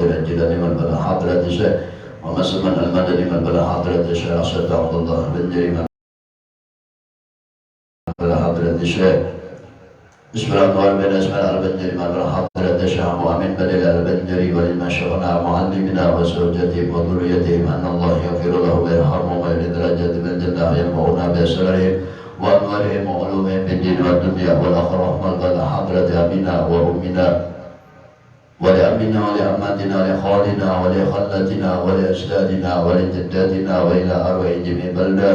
القادر الجيلاني من بلغ حضرة الشيخ ومسلم المدني من بلغ حضرة الشيخ أشهد عبد الله بن جرير من بلغ حضرة الشيخ اسم الأنوار بين اسم البنجري من بلغ حضرة الشيخ وأمين بدل البنجري ولمن شغلنا معلمنا وزوجتهم وذريتهم أن الله يغفر له ويرحمهم ويرد درجات بالجنة وينفعنا بأسرارهم وأنوارهم وعلومهم في الدين والدنيا والآخرة من بلغ حضرة أبينا وأمنا ولأمنا ولأماتنا ولخالنا ولخالتنا ولأجدادنا ولجداتنا وإلى أرواح جميع بلدة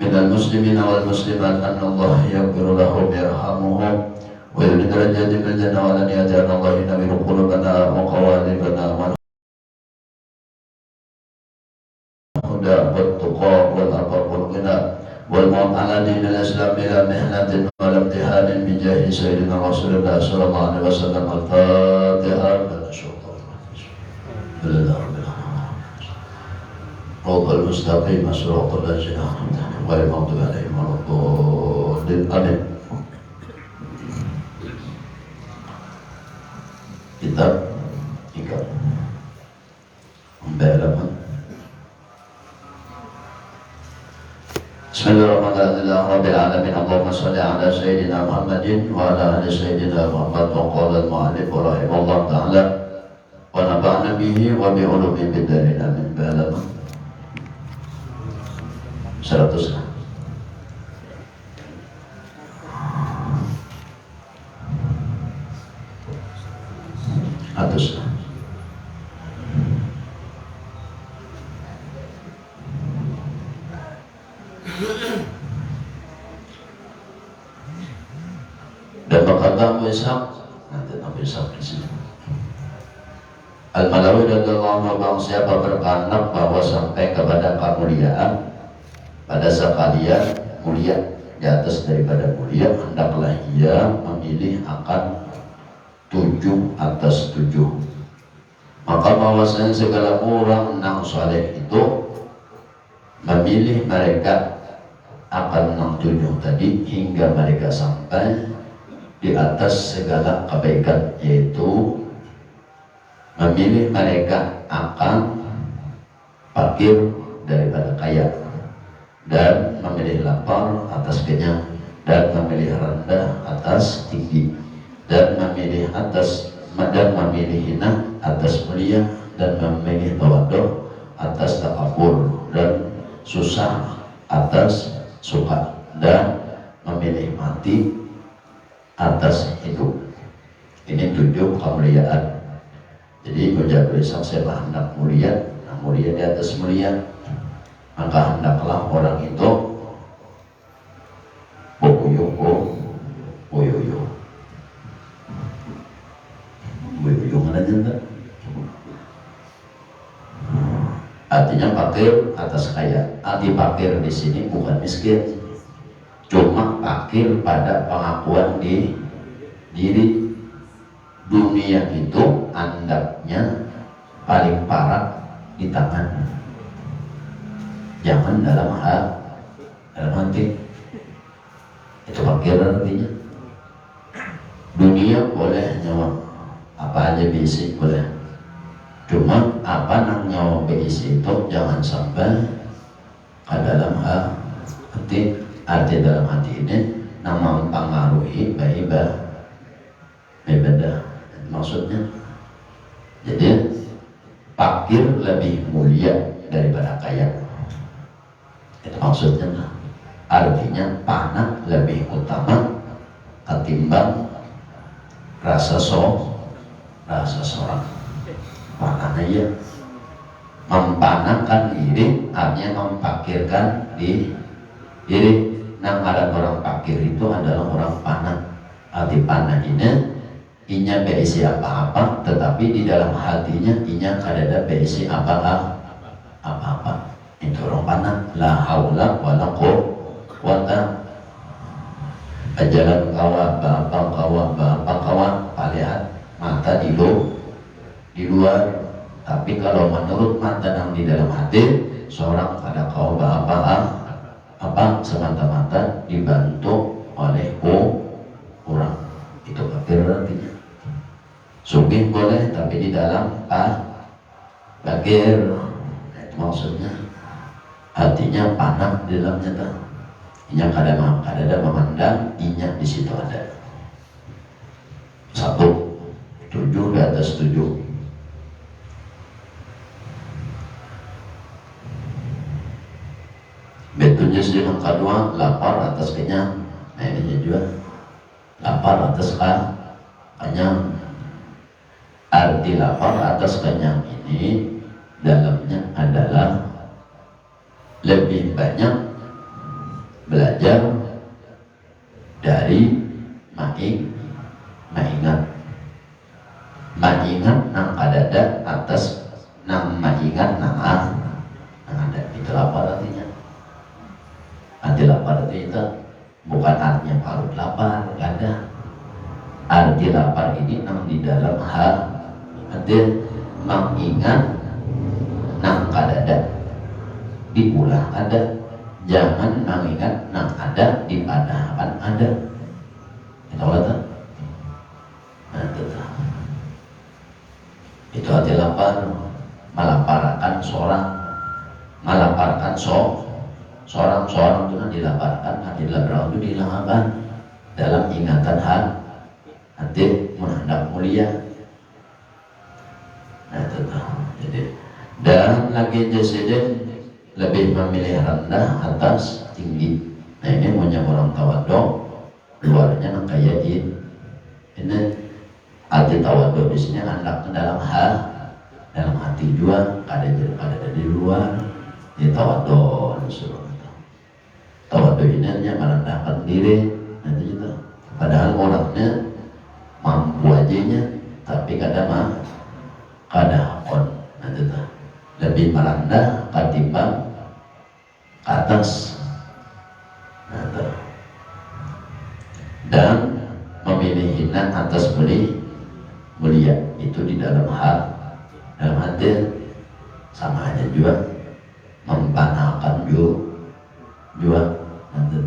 من المسلمين والمسلمات أن الله يغفر لهم ويرحمهم ويرد درجات بالجنة ولن يجعل الله ينور قلوبنا وقوالبنا والهدى والتقى والعفاف والغنى والموت على دين الإسلام إلى محنة ولا امتحان بجاه سيدنا رسول الله صلى الله عليه وسلم. الفاتحة. صراط المستقيم صراط الذين أنعمت عليهم غير المغضوب عليهم ولا الضالين. آمين. Kitab ikat halaman. Bismillahirrahmanirrahim. Rabbil alamin. Allahumma shalli ala sayyidina Muhammadin wa ala ali sayyidina Muhammad. Wa qala al-mu'allif rahimahullah ta'ala wa nafa'na bihi wa bi ulumihi fid darin. Amin. Halaman 100. Dan berkata Abu Ishaq, nanti Abu Ishaq di sini. Al-Malawi radhiyallahu anhu, barang siapa berkehendak bahwa sampai kepada kemuliaan pada sekalian mulia di atas daripada mulia, hendaklah ia memilih akan 7 atas 7. Maka bahwasanya segala orang yang saleh itu memilih mereka akan 7 tadi hingga mereka sampai di atas segala kebaikan, yaitu memilih mereka akan fakir daripada kaya, dan memilih lapar atas kenyang, dan memilih rendah atas tinggi, dan memilih atas dan memilih hina atas mulia, dan memilih tawadhu atas takabur, dan susah atas suka, dan memilih mati atas hidup. Ini 7 kemuliaan. Jadi menjaga siapa hendak mulia, nah mulia di atas mulia, maka hendaklah orang itu boyoyo mana janda, artinya fakir atas kaya. Arti fakir di sini bukan miskin, cuma fakir pada pengakuan di diri. Dunia itu andapnya paling parah di tangan, jangan dalam hati. Itu fakir artinya. Dunia boleh nyawa apa aja bisi boleh, cuma apa nang nyawa bisi itu jangan sampai ke dalam hati. Arti dalam hati ini nama mempengaruhi ibadah. Maksudnya, jadi fakir lebih mulia daripada kaya. Itu maksudnya. Artinya panah lebih utama ketimbang rasa seorang. Panahnya ya mempanahkan diri, artinya memfakirkan diri. Nah, ada orang fakir itu adalah orang panah. Arti panah ini inya berisi apa-apa, tetapi di dalam hatinya inya kadada berisi apa-apa. Itu orang panah. La haula wala quwwata. Jalan kawa, bapak kawa, palihat mata di luar. Tapi kalau menurut mata yang di dalam hati, seorang pada kawa apa semata-mata dibantu oleh orang. Itu kafir artinya. Sugih boleh tapi di dalam bagir. Itu maksudnya artinya panah di dalamnya tuh. Inya kada ada memandang, inya di situ ada. 1, 7 di atas 7. Betulnya yang kedua, lapar atas kenyang. Nah ini juga lapar atas kenyang. Arti lapar atas kenyang ini dalamnya adalah lebih banyak belajar dari maingat nang kadada atas nang maingat nang ada. Itu lapar artinya. Arti lapar itu bukan artinya parut lapar, ada. Arti lapar ini nang di dalam arti mengingat nang kadada diulah ada. Jangan mengingat nang ada di padahapan ada. Itu kata. Nah, itu arti lapar, melaparkan seorang, melaparkan seorang itu kan dilaparkan, arti lapar itu dihilangkan dalam ingatan hati menghadap mulia. Nah itu jadi, dan lagi jasiden lebih memilih rendah atas tinggi. Nah ini punya orang tawadhu, luarnya nang kayak ini arti tawadhu di sini hendak ke dalam hati juga, ada di luar. Ini tawadhu disuruh. Tawadhu ini hanya merendahkan diri. Nanti itu padahal orangnya mampu ajanya, tapi kadang nanti itu lebih merendah ketimbang ke atas. Nah, dan memilih hina atas mulia itu di dalam hati sama aja juga mempanahkan juga nanti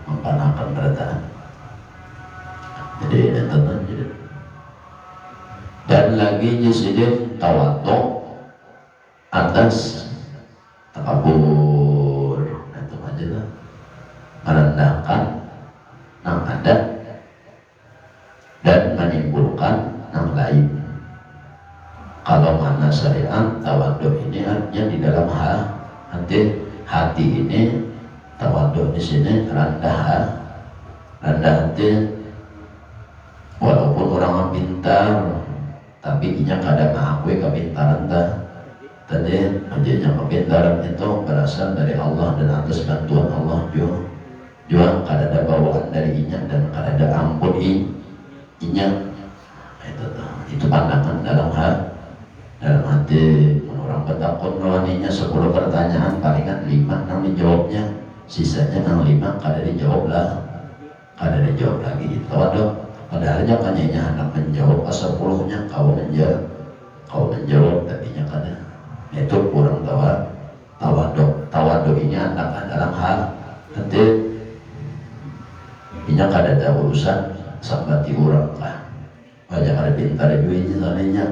mempanahkan berataan. Jadi dan lagi jisidin tawadhu atas takabur. Itu aja lah, merendahkan nang ada dan menimbulkan nang lain. Kalau mana syariat tawadhu ini artinya di dalam hati ini, tawadhu di sini rendah hati. Walaupun orang pintar, tapi inya kada mengakui kepintaran tadi menjadinya kepintaran itu berasal dari Allah dan atas bantuan Allah juga kada ada bawaan dari inya dan kada ada ampun inya. Itu pandangan dalam hati. Orang bertakun rawaninya 10 pertanyaan palingan 5 nang dijawabnya, sisanya nang 5 kada dijawab lagi. Itu ada. Padahal kayaknya anak menjawab ke-10-nya kau menjawab tadinya kada. Itu kurang tawadhu ini anak dalam nanti inya kada ada urusan sambati orang lah. Banyak ada pintar juga soalnya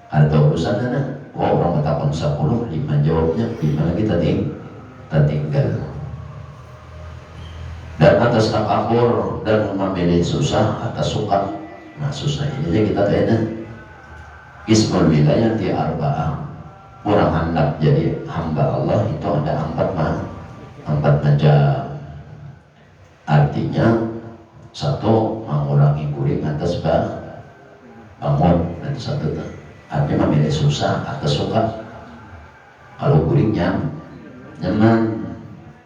ada urusan mana. Orang bertakon 10, 5 jawabnya, 5 lagi tertinggal. Dan atas takabur dan memilih susah atas suka. Nah susah ini kita kayaknya ismul wilayah di arba'ah. Orang hendak jadi hamba Allah itu ada 4 macam. Artinya 1 mengurangi kuring atas bangun. Dan 1 artinya memilih susah atas suka. Kalau kuring nyaman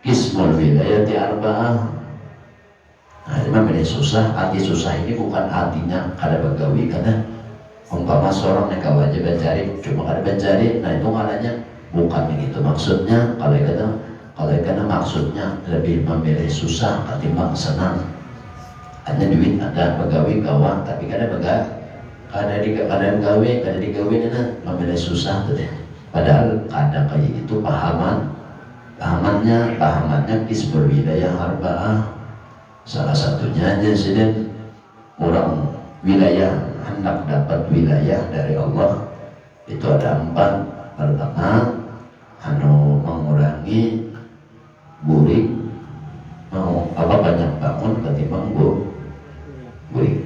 ismul wilayah di arba'ah. Nah, memang susah. Arti susah ini bukan artinya kada begawi, karena umpama seorang yang wajib mencari cuma kada mencari. Nah itu kalanya bukan begitu maksudnya. Kalau maksudnya lebih memilih susah ketimbang senang. Hanya duit ada begawi kawan, tapi kada digawe memilih susah tuh deh. Padahal kada kayak itu pahamannya ismul wilayah arba'ah. Salah satunya jasiden orang wilayah hendak dapat wilayah dari Allah itu ada 4. Pertama, anu mengurangi burik, mau banyak bangun ketimbang burik,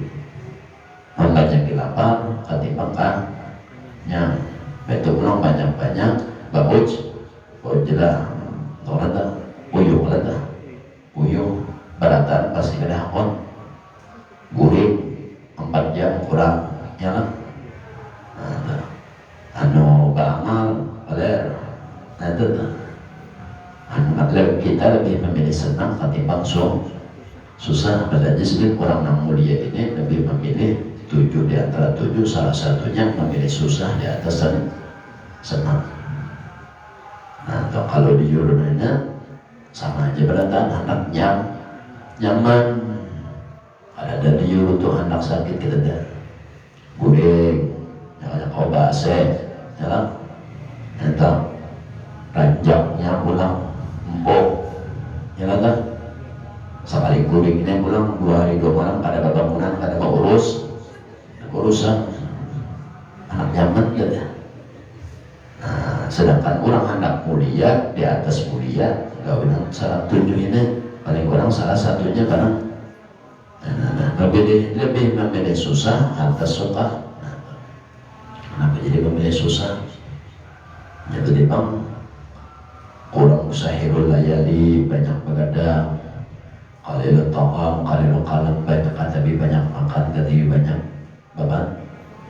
banyak lapar ketimbang kanya, itu ulang banyak bagus jelas torada uyuh beratan pasti kena hakon burik 4 jam kurang ya anu beramal pada itu anu kita lebih memilih senang ketimbang susah. Pada disebut orang yang mulia ini lebih memilih 7 di antara 7, salah satunya memilih susah di atas senang. Nah, kalau di Yunani sama aja berarti anak nyaman. Ada di Euro tuh anak sakit kita dah guling, jangan kau bahasa, jalan, entah ranjaknya pulang empuk, jalan kan? Sekali guling ini pulang 2 hari 2 malam kada bangunan, kada mau urusan anak nyaman gitu. Nah, sedangkan orang anak mulia di atas mulia, gak bilang salah 7 ini paling kurang salah satunya karena lebih memilih susah atas suka. Kenapa jadi memilih susah? Jadi bang kurang usahirul layali, banyak begadang, kalil ta'am, kalil kalam, banyak tapi banyak makan, tapi banyak beban,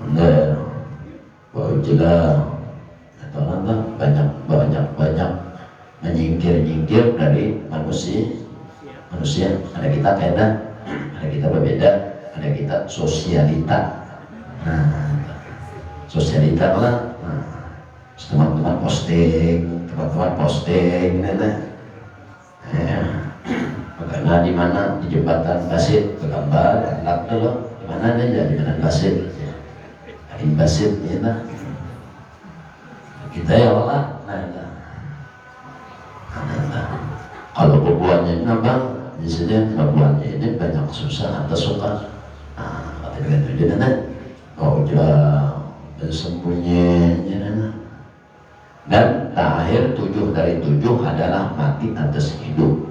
bener, bau jelas, atau nanti banyak menyingkir dari manusia. Ada kita beda, ada kita berbeda, ada kita sosialita. Nah, sosialita lah. Nah, teman-teman posting, gitu. Karena di mana di jembatan Basit bergambar anak dulu, di mana dia di jembatan Basit, di Basit, gitu. Kita ya Allah, kalau bubuannya nambah, di sini bubuannya ini banyak susah atau suka. Nah, ketika itu dia udah bersembunyi, dan terakhir 7 dari 7 adalah mati atas hidup.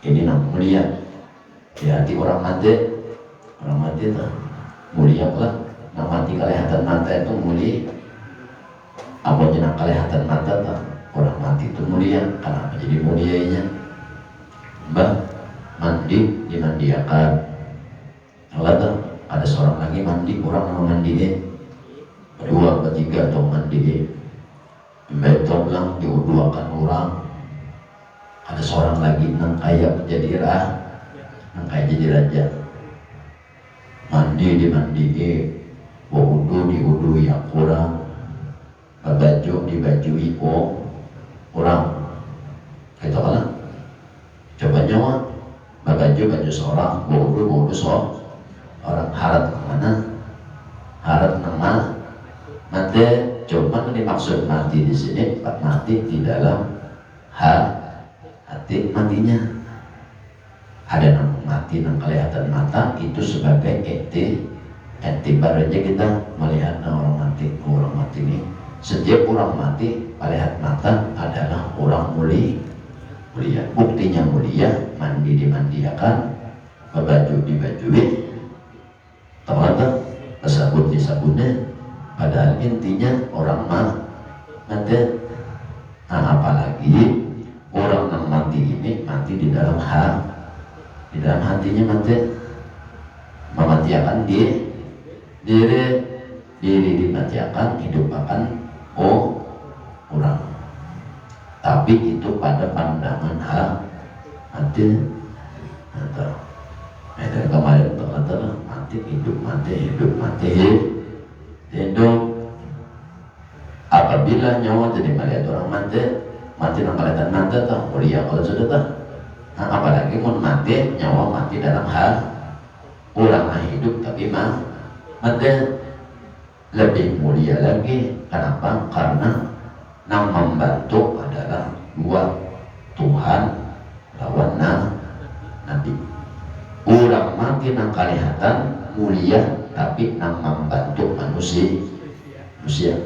Ini namanya mulia. Di hati orang mati itu mulia lah. Nah, mati kelihatan mata itu mulia. Apa jenang kelihatan mata tuh? Orang mati itu mulia. Kenapa jadi mulianya? Mbak mandi dimandiakan. Kalau ada seorang lagi mandi, orang mau mandiin 2 atau 3 atau mandiin. Betul lah diuduakan orang. Ada seorang lagi nang kayak jadi jadi raja. Mandi dimandiin, wudu diudu ya kurang, baju dibajui kurang. Itu kan? Coba nyawa, baju seorang, wudu seorang. Harap mana? Harap nama mati. Cuma dimaksud mati di sini, mati di dalam hati matinya. Ada yang mati yang kelihatan mata itu sebagai etibar aja kita melihat orang mati. Orang mati ini, setiap orang mati melihat mata adalah orang mulia. Buktinya mulia, mandi dimandiakan, baju dibajui, ternyata sabun disabunnya. Padahal intinya orang mati. Nah, apalagi orang yang mati ini mati di dalam hatinya mati, mematiakan diri dimatiakan, hidup akan orang. Tapi itu pada pandangan hati. Atau kemarin ternyata mati hidup mati. Hidup apabila nyawa jadi melihat orang mati nang kelihatan mati tak mulia kalau sudah tak. Nah, apalagi mau mati nyawa mati dalam orang hidup tapi mati lebih mulia lagi. Kenapa? Karena yang membantu adalah 2, Tuhan lawan Nabi. Orang mati nang kelihatan mulia tapi nang membantu manusia.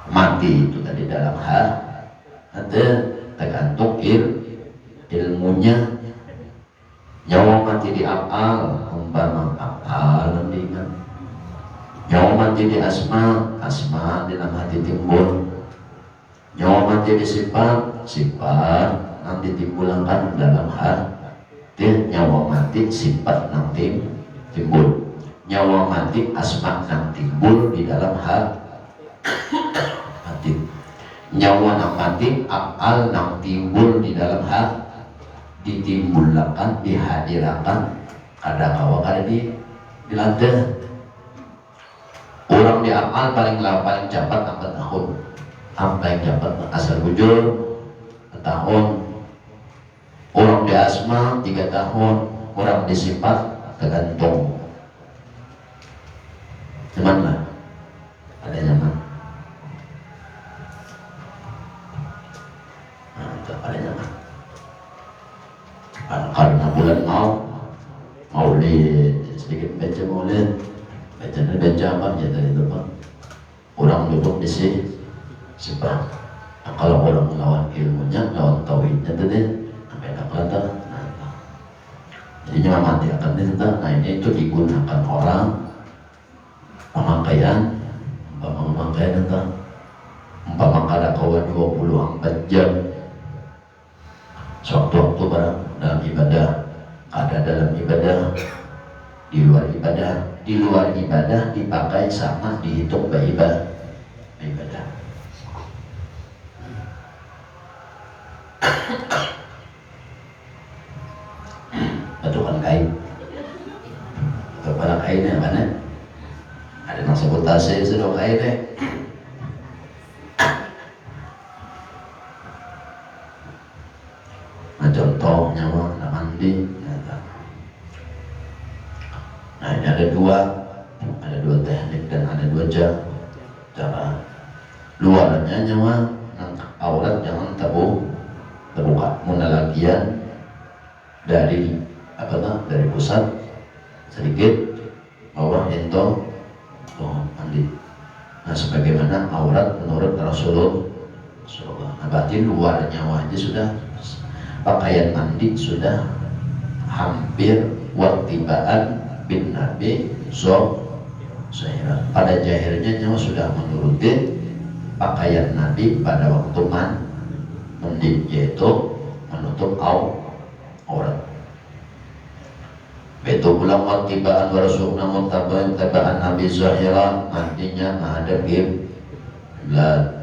Mati itu tadi dalam hal ada tergantung ilmunya. Nyawa mati di af'al, umpama af'al dengan nyawa mati di asma dalam hati timbul. Nyawa mati di sifat nanti timbulkan dalam hati. Nyawa mati sifat nanti timbul. Nyawa mati asma nang timbul di dalam hati. Nyawa nang mati af'al nang timbul di dalam hati, ditimbulkan, dihadirakan kada kawa kada dilantai. Orang di af'al paling cepat 4 tahun. Paling cepat asal bujur tahun. Orang di asma 3 tahun. Orang di sifat tergantung. Cuman lah ada nyaman. Nah, itu ada nyaman. Karena bulan maulid sedikit baca maulid, baca apa aja dari depan. Orang duduk di sini sebab kalau orang melawan ilmunya, melawan tauhidnya tadi sampai nak kelihatan. Jadi nyaman dia akan ditentang. Nah ini itu digunakan orang pemakaian tentang umpama kada kawan 24 jam sewaktu-waktu barang dalam ibadah, ada dalam ibadah, di luar ibadah dipakai sama dihitung ibadah. Betul kain kepala kainnya mana ada yang sebutase sudah kainnya. Nah contohnya nak mandi. Nah ini ada dua teknik dan ada 2 cara. Luarnya nyawa aurat jangan terbuka. Munalagian dari dari pusat sedikit bawah ento mandi. Nah sebagaimana aurat menurut Rasulullah. Nah berarti luar nyawa aja sudah pakaian mandi sudah hampir wattibaan bin Nabi pada jahirnya nyawa sudah menuruti pakaian Nabi pada waktu mandi, yaitu menutup aurat. Itu pulang wattibaan wa rasulna mutabaan Nabi zahiran, mandinya menghadap kiblat.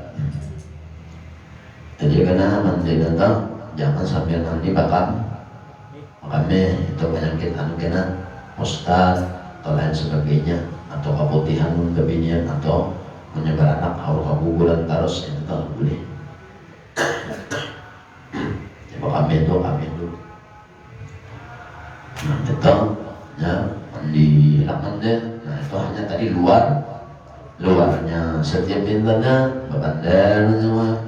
Jadi kena mandi datang jangan sambil mandi makanya itu penyakit kena mustad atau lain sebagainya, atau keputihan kebinian atau menyebar anak atau keguguran terus, itu tak boleh. Coba kami itu nah itu ya mandi deh. Nah itu hanya tadi luarnya. Setiap pintarnya berbandar semua.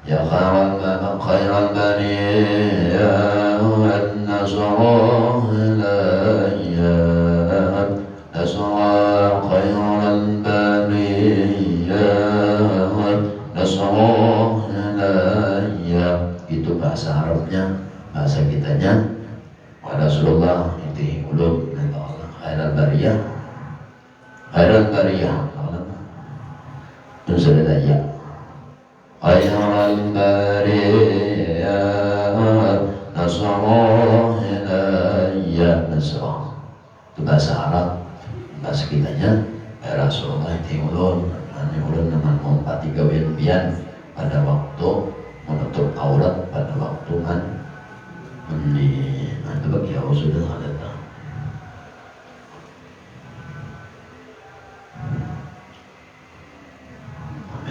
Ya khairal bariyah an-nasrah layyat nasrah khairal bariyah nasrah layyat. Itu bahasa Arabnya, bahasa kitanya Rasulullah itu ulum khairal bariyah itu sudah daya khairal bariyah nasrah ilayya nasrah. Itu bahasa Arab, bahasa kitanya Rasulullah itu ulum nama mempati gawean pian pada waktu menutup aurat, pada waktu mandi. Itu bagi Allah sudah ada tahu.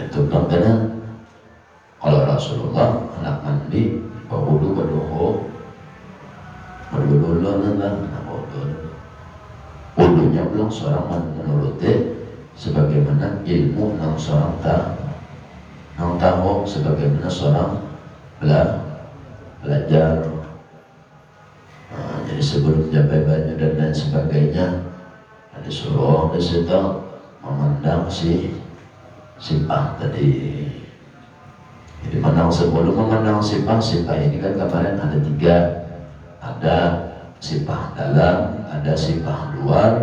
Itu karena kalau Rasulullah anak mandi berwudu berdoa wudunya belum seorang menuruti sebagaimana ilmu yang seorang tahu sebagaimana seorang belajar. Jadi sebelum jabai baju dan lain sebagainya disuruh di situ memandang si sipah tadi. Jadi sebelum memandang sipah ini kan kemarin ada 3, ada sipah dalam, ada sipah luar,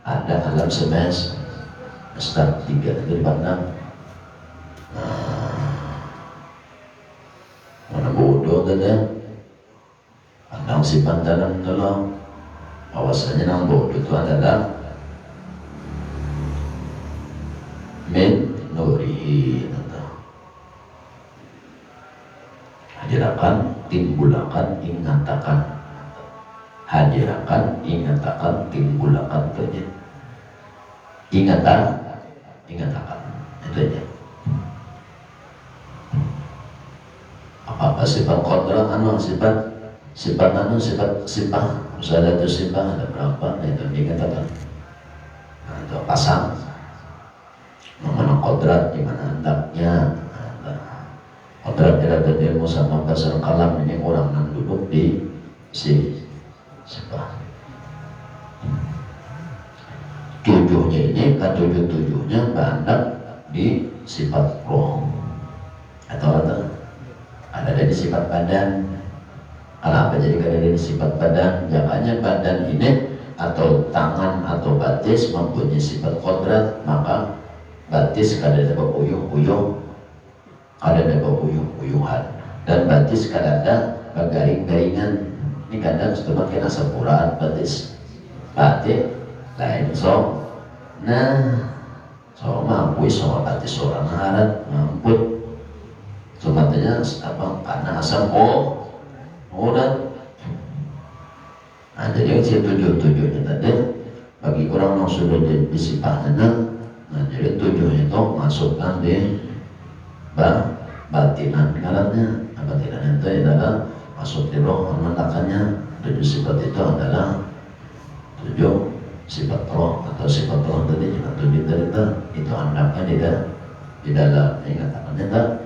ada alam semesta 3 itu dipandang. Mana bodoh tadi, pandang sipah dalam dulu. Bahwasanya yang bodoh itu adalah min nurihi, hadirakan timbulakan ingatakan, hadirakan ingatakan timbulakan itu aja, ingatakan itu aja. Apa sifat kodrat sifat misalnya itu sifat ada berapa, itu dikatakan. Nah, itu pasang mana kodrat, di mana hendaknya kodrat ada ilmu sama pasal kalam. Ini orang yang duduk di sifat 7-nya ini, ketujuh-tujuhnya berhendak di sifat roh atau ada di sifat badan. Kenapa jadi ada di sifat badan? Jangannya badan ini atau tangan atau batis mempunyai sifat kodrat, maka batis kada ada uyuh-uyuh, kada ada uyuh-uyuhan, dan batis kada ada garing-garingan. Ini kadang sudah kena sepuraan batis batik lain so. Nah, so mampu so batis orang harat mampu. Sebenarnya apa? Karena asam dan nah, jadi si 7-7-nya tadi bagi orang yang sudah disipahnya. Nah, jadi 7 itu masukkan di batinan karatnya. Batinan itu adalah masuk di roh mendakannya. 7 sifat itu adalah 7 sifat roh atau sifat roh tadi juga 7 tadi itu hendaknya di dalam ingatakannya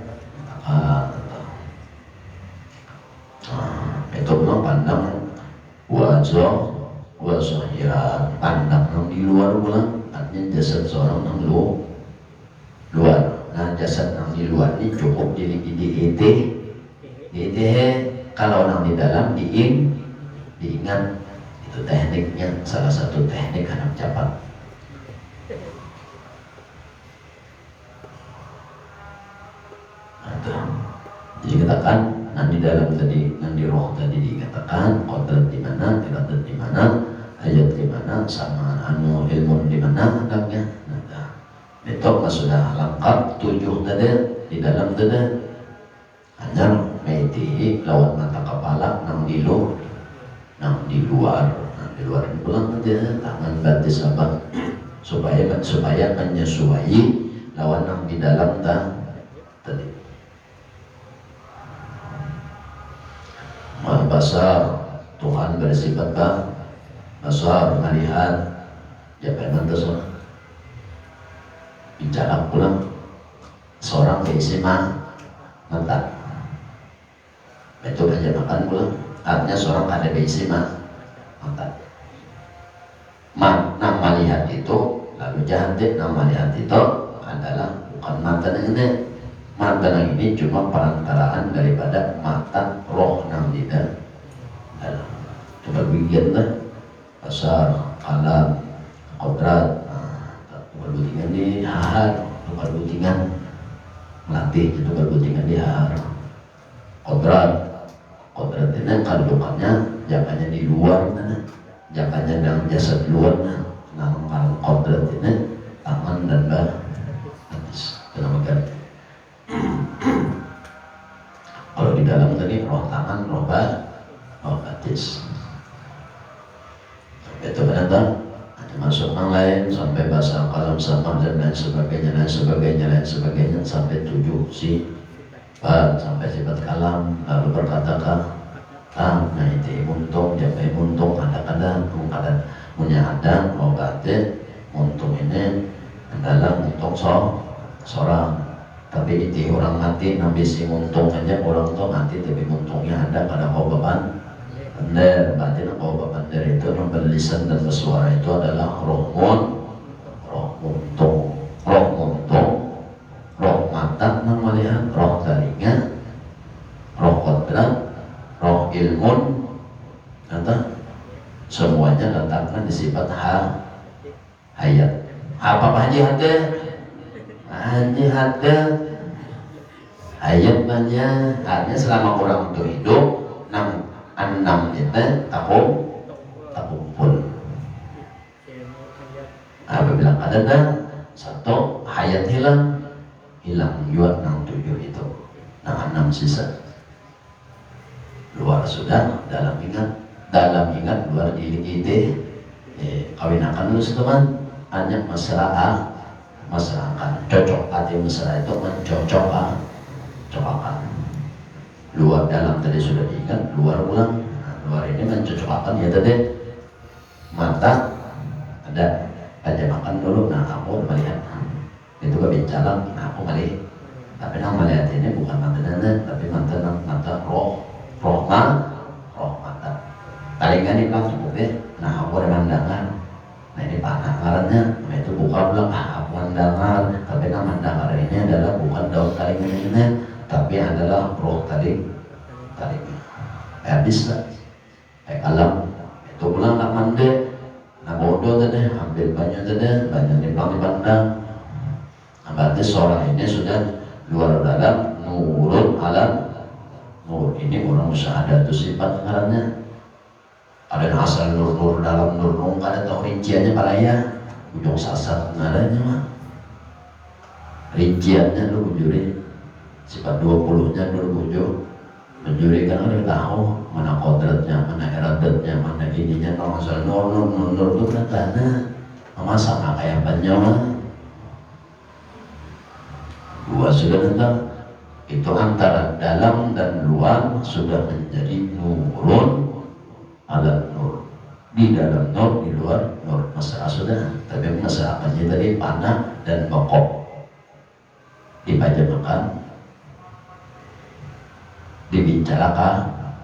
itu belum pandang wajah ya pandang yang di luar pula, artinya jasad seorang yang luar. Nah, jasad yang di luar ini cukup diingat. Kalau orang di dalam diingat. Itu tekniknya, salah satu teknik anak cepat. Jadi katakan di dalam tadi, di roh tadi dikatakan kodrat di mana, iradat di mana, ayat di mana, sama ilmu di mana hendaknya. Nah, itu sudah lengkap 7 tadi di dalam tadi. Hanya meti lawan mata kepala nang di luar. Nah, di luar itu pulang tadi tangan batis apa supaya menyesuai lawan nang di dalam tadi. Basar Tuhan bersifat basar melihat jangan terus bicara pulang seorang keisi mata itu aja makan pulang, artinya seorang ada keisi mata nama melihat itu lalu jahantik. Nama melihat itu adalah bukan mata ini. Mata ini cuma perantaraan daripada mata roh yang di dalam. Coba bikin pasar, kalam, kodrat, berbutingan di hahar, berbutingan melatih itu berbutingan di hahar. Kodrat ini kandungannya jangannya di luar, jangannya dalam jasad luar. Nah, kalau kodrat ini tangan dan batis, kenapa? Kalau di dalam tadi roh tangan, roh batis. Itu benar masuk yang lain sampai bahasa kalam sama dan lain sebagainya sampai 7 sampai sifat kalam, lalu berkata nah itu muntung japai muntung ada punya ada batin muntung ini adalah muntung seorang. Tapi itu orang mati nabi si muntung aja, orang tuh mati tapi muntungnya ada pada korban Bandar, berarti bahwa bandar itu berlisan dan bersuara itu adalah roh muntung, roh mata yang melihat, roh telinga, roh kodrat, roh ilmun, kata semuanya letakkan di sifat hayat. Apa haji hati? Haji hati hayat banyak, artinya selama orang itu hidup enam itu takumpul. Apa bilang ada dah satu hayat hilang juga enam tujuh itu, enam sisa. Luar sudah, dalam ingat luar ide. Kawinakan dulu teman, hanya masalah cocok hati mesra itu cocokan. Luar dalam tadi sudah diingat, luar ulang. Luar ini mencocokkan ya tadi. Mata ada aja makan dulu, aku melihat itu kebicaraan, aku melihat. Tapi melihat ini bukan mata tapi mata roh mata. Taringan ini kan cukup ya. Aku ada mandangan. Ini panah ngarannya. Itu bukan bilang aku mandangan, tapi mandangan ini adalah bukan daun taringan ini, tapi adalah roh taring. Habis lah. Alam itu pulang nak mandi, nak bodoh tadi, ambil banyak dipandang. Berarti seorang ini sudah luar dalam nurul alam. Nur ini orang musyahadah itu sifat ngarannya. Ada asal nur dalam nur ada tahu rinciannya palaya. Ujung sasar ngarannya mah. Rinciannya lu bujuri. Sifat 20-nya nur bujur. Menjuri kan udah tahu mana kodratnya, mana eradatnya, mana ininya. Kalau asal nur itu kan tanah. Masa nggak kayak banyak mah. Dua sudah tentang itu antara dalam dan luar sudah menjadi nurun ala nur. Di dalam nur, di luar nur. Masalah sudah, tapi masalah apa tadi panah dan bokok dipajamakan, dibicarakan,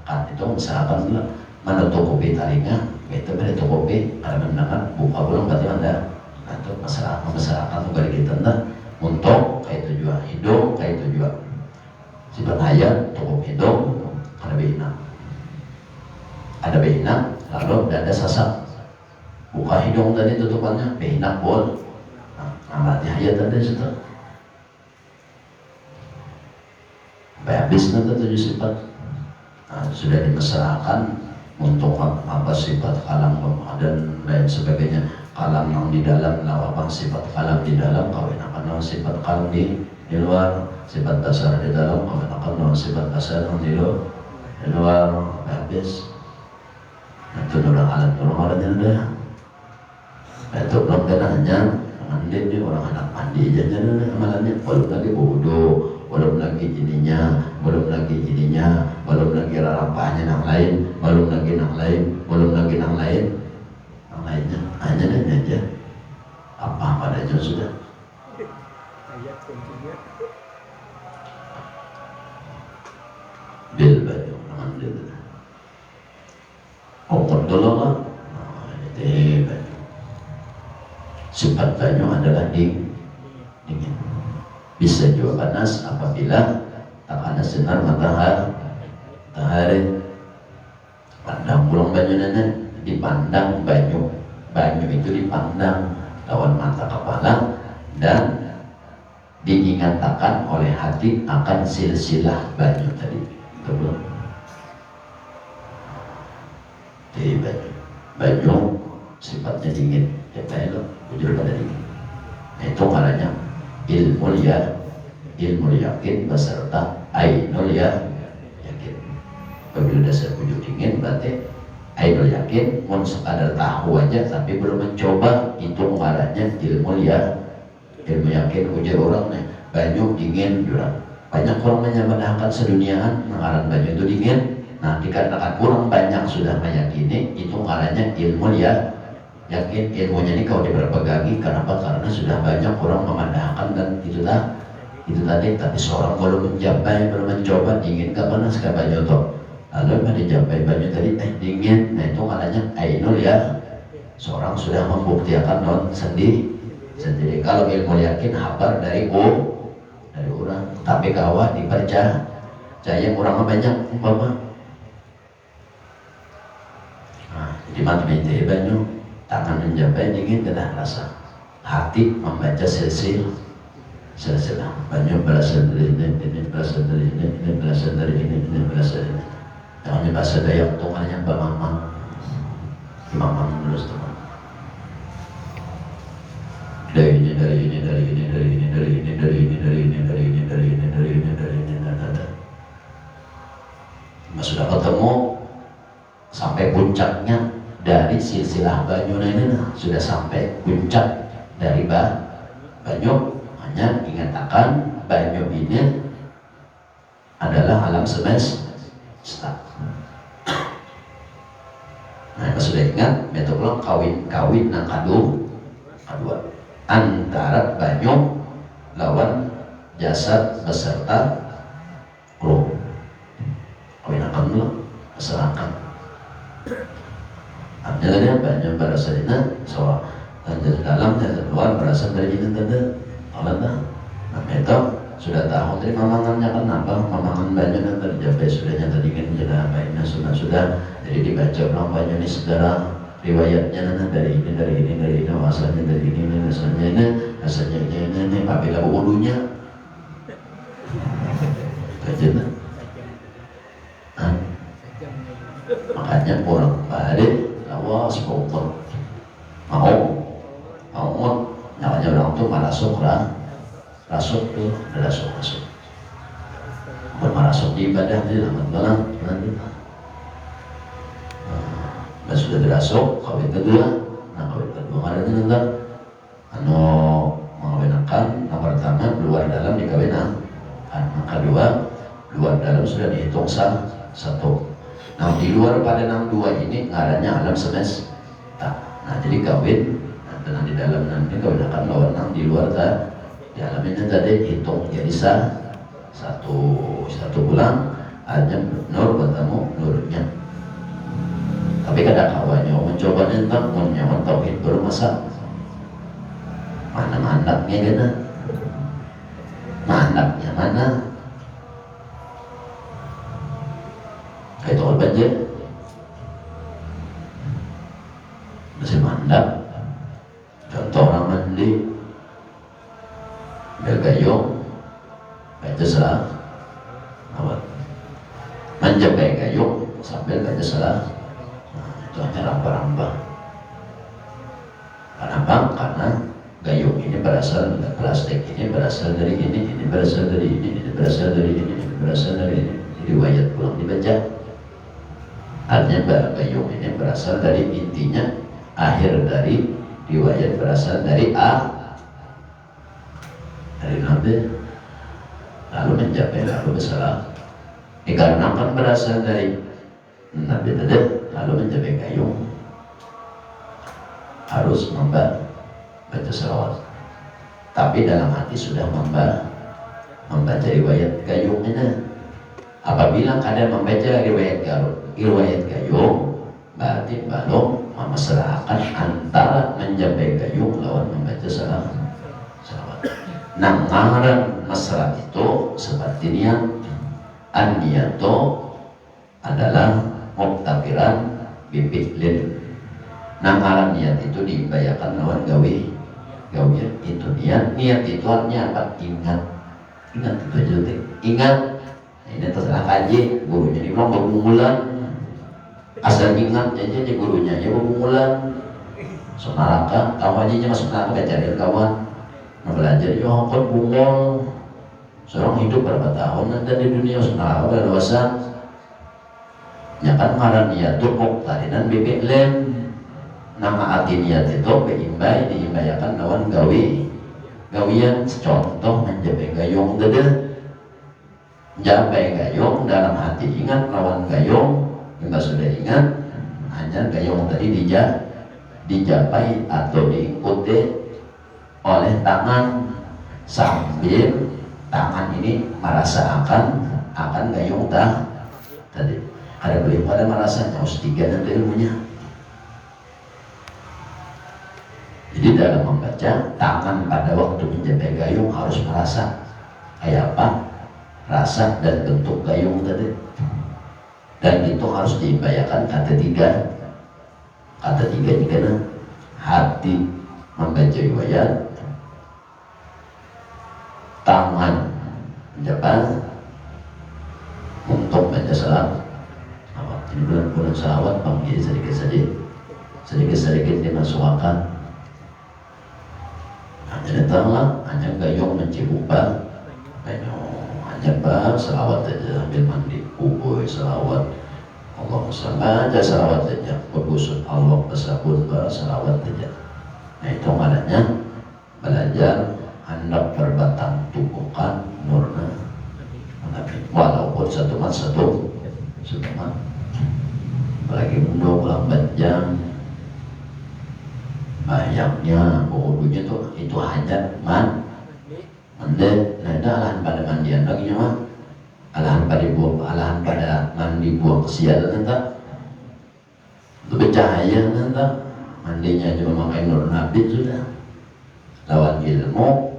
kan itu misalkan menutupi taringnya, itu menutupi karena mendengar buka belum berarti anda. Nah itu masalah bagi kita untuk kayak tujuan hidung, kayak tujuan sifat hayat, tutup hidung, ada behinak, lalu ada sasak. Buka hidung tadi tutupannya, behinak bol. Berarti hayat tadi situ. Habis nanti tujuh sifat. Sudah dimesrakan untuk apa sifat kalam dan lain sebagainya. Kalam yang di dalam, apa sifat kalam di dalam, kawin akan sifat kalam di luar, sifat dasar di dalam, kawin akan sifat dasar di luar. Habis itu orang dah. Itu belum kenanya mandi dia orang anak mandi aja amalannya. Belum lagi bodoh, belum lagi ininya, belum lagi rarampahnya yang lain, belum lagi yang lainnya hanya dan aja apa padanya sudah. Bil baju mandi pokok dulu lah. Itu sifat banyu adalah dingin. Bisa juga panas apabila tak panas sinar matahari. Pandang pulang banyu nenek, dipandang banyu itu dipandang lawan mata kepala dan diingatkan oleh hati akan silsilah banyu tadi. Itu belum. Di banyu sifatnya dingin, itu bujur pada dingin. Itu caranya ilmu yakin beserta ainul yakin. Apabila dasar bujur dingin berarti ainul yakin, mun sekadar tahu aja tapi belum mencoba, itu caranya ilmu yakin. Ujar orang nih banyu dingin jurang. Banyak orang menyamakan seduniaan mengaran banyu itu dingin. Nah dikarenakan kurang banyak sudah meyakini, itu caranya ilmu yakin. Ilmunya ini kalau diperpegangi, kenapa? Karena sudah banyak orang memandangkan dan itu tadi. Tapi seorang belum mencapai, belum mencoba, dingin ke panas ke banyu toh. lalu dijampai baju tadi dingin. Nah itu katanya ainul ya, seorang sudah membuktikan non sendiri. Kalau ilmu yakin habar dari orang, tapi kawah dipercaya orang banyak umpama. Nah, jadi mata binti banyu, tangan menjampai dingin kena rasa, hati membaca silsilah banyu berasal dari ini berasal dari ini berasal dari ini berasal dari ini. Yang bahasa Dayak tungannya Mbak Mamang terus teman. Dari ini sudah ketemu sampai puncaknya dari silsilah banyu ini, sudah sampai puncak dari banyu. Hanya ingatakan banyu ini adalah alam semesta. Nah, sudah ingat metode kawin nang kadua antara banyu lawan jasad beserta roh. Kawin akan dulu masyarakat. Artinya banyu berasal dari soal dan dalam dan luar berasal dari ini tanda. Allah nah itu sudah tahu dari mamangannya kenapa mamangan banyu dan terjabai sudahnya tadi kan sudah baiknya sudah jadi dibaca orang banyu ini saudara riwayatnya dari ini asalnya dari ini asalnya ini apabila wudunya kajian makanya orang balik awas pokok mau nyawanya orang tuh marasuk rasuk tuh rasuk bermarasuk di ibadah di dalam malam nanti sudah dirasuk kawin kedua. Nah kawin kedua ada tentang mengawinkan yang pertama luar dalam dikawinkan, yang kedua luar dalam sudah dihitung satu. Nah di luar pada yang dua ini ngaranya alam semesta. Nah jadi kawin dan di dalam nanti kau akan lawan nang di luar di alam ini tadi hitung jadi satu bulan hanya nur bertemu nurnya. Tapi kadang kawannya mencoba tentang menyaman tauhid baru masa mana mandaknya gana mandaknya mana kayak tol banjir masih mandak. Contoh orang mandi bergayung baca salah awal menjabai gayung sambil baca salah. Nah, itu hanya rambah-rambah karena gayung ini berasal dari plastik, ini berasal dari ini berasal dari ini berasal dari ini berasal dari ini. Jadi riwayat pulang dibaca artinya gayung ini berasal dari intinya akhir dari riwayat berasal dari dari Nabi lalu mencapai lalu bersalah dikarenakan berasal dari Nabi tadi lalu mencapai gayung harus membaca salawat, tapi dalam hati sudah membaca riwayat gayung ini. Apabila kadang membaca riwayat gayung berarti belum memasrahkan antara menjabai gayung lawan membaca salawat. Nah ngaran masalah itu seperti niat. An-niat itu adalah muktafiran bifi'lin. Nah ngaran niat itu dibayarkan lawan gawian itu niat itu artinya apa? Ingat itu aja tuh. Ingat. Ini terserah kaji gurunya dibilang bergumulan asal ingat aja gurunya ya bergumulan sonaraka kawannya masuk neraka cari kawan belajar ya kan bungol seorang hidup berapa tahun dan di dunia sonaraka berdosa ya kan ngaran niat itu muktarinan bebek lem nama arti niat itu diimbayakan lawan gawian contoh menjabai gayung dede jabai gayung dalam hati ingat lawan gayung kita sudah ingat hanya gayung tadi dijapai atau diikuti oleh tangan sambil tangan ini merasakan akan gayung tadi Ada beliau pada merasa harus 3 nanti ilmunya. Jadi dalam membaca, tangan pada waktu menjabai gayung harus merasa kayak apa rasa dan bentuk gayung tadi, dan itu harus dibayangkan kata 3 ini karena hati membaca riwayat, tangan menjabat untuk baca salam. Ini bulan salawat panggil sedikit dimasukkan. Hanya datanglah, hanya gayung mencibukan, hanya salawat aja sambil mandi, salawat. Allah sama aja salawat aja, bergusut Allah bersabut salawat aja. Nah itu maknanya belajar hendak berbatang tubuhkan nurna Nabi, walaupun satu mat. Apalagi untuk lambat jam bayangnya wudunya tuh itu hajat mandi. Nah itu alahan pada mandian lagi mah alahan pada mandi buang kesialan entah itu bercahaya entah mandinya cuma pakai nur nabi sudah, lawan ilmu,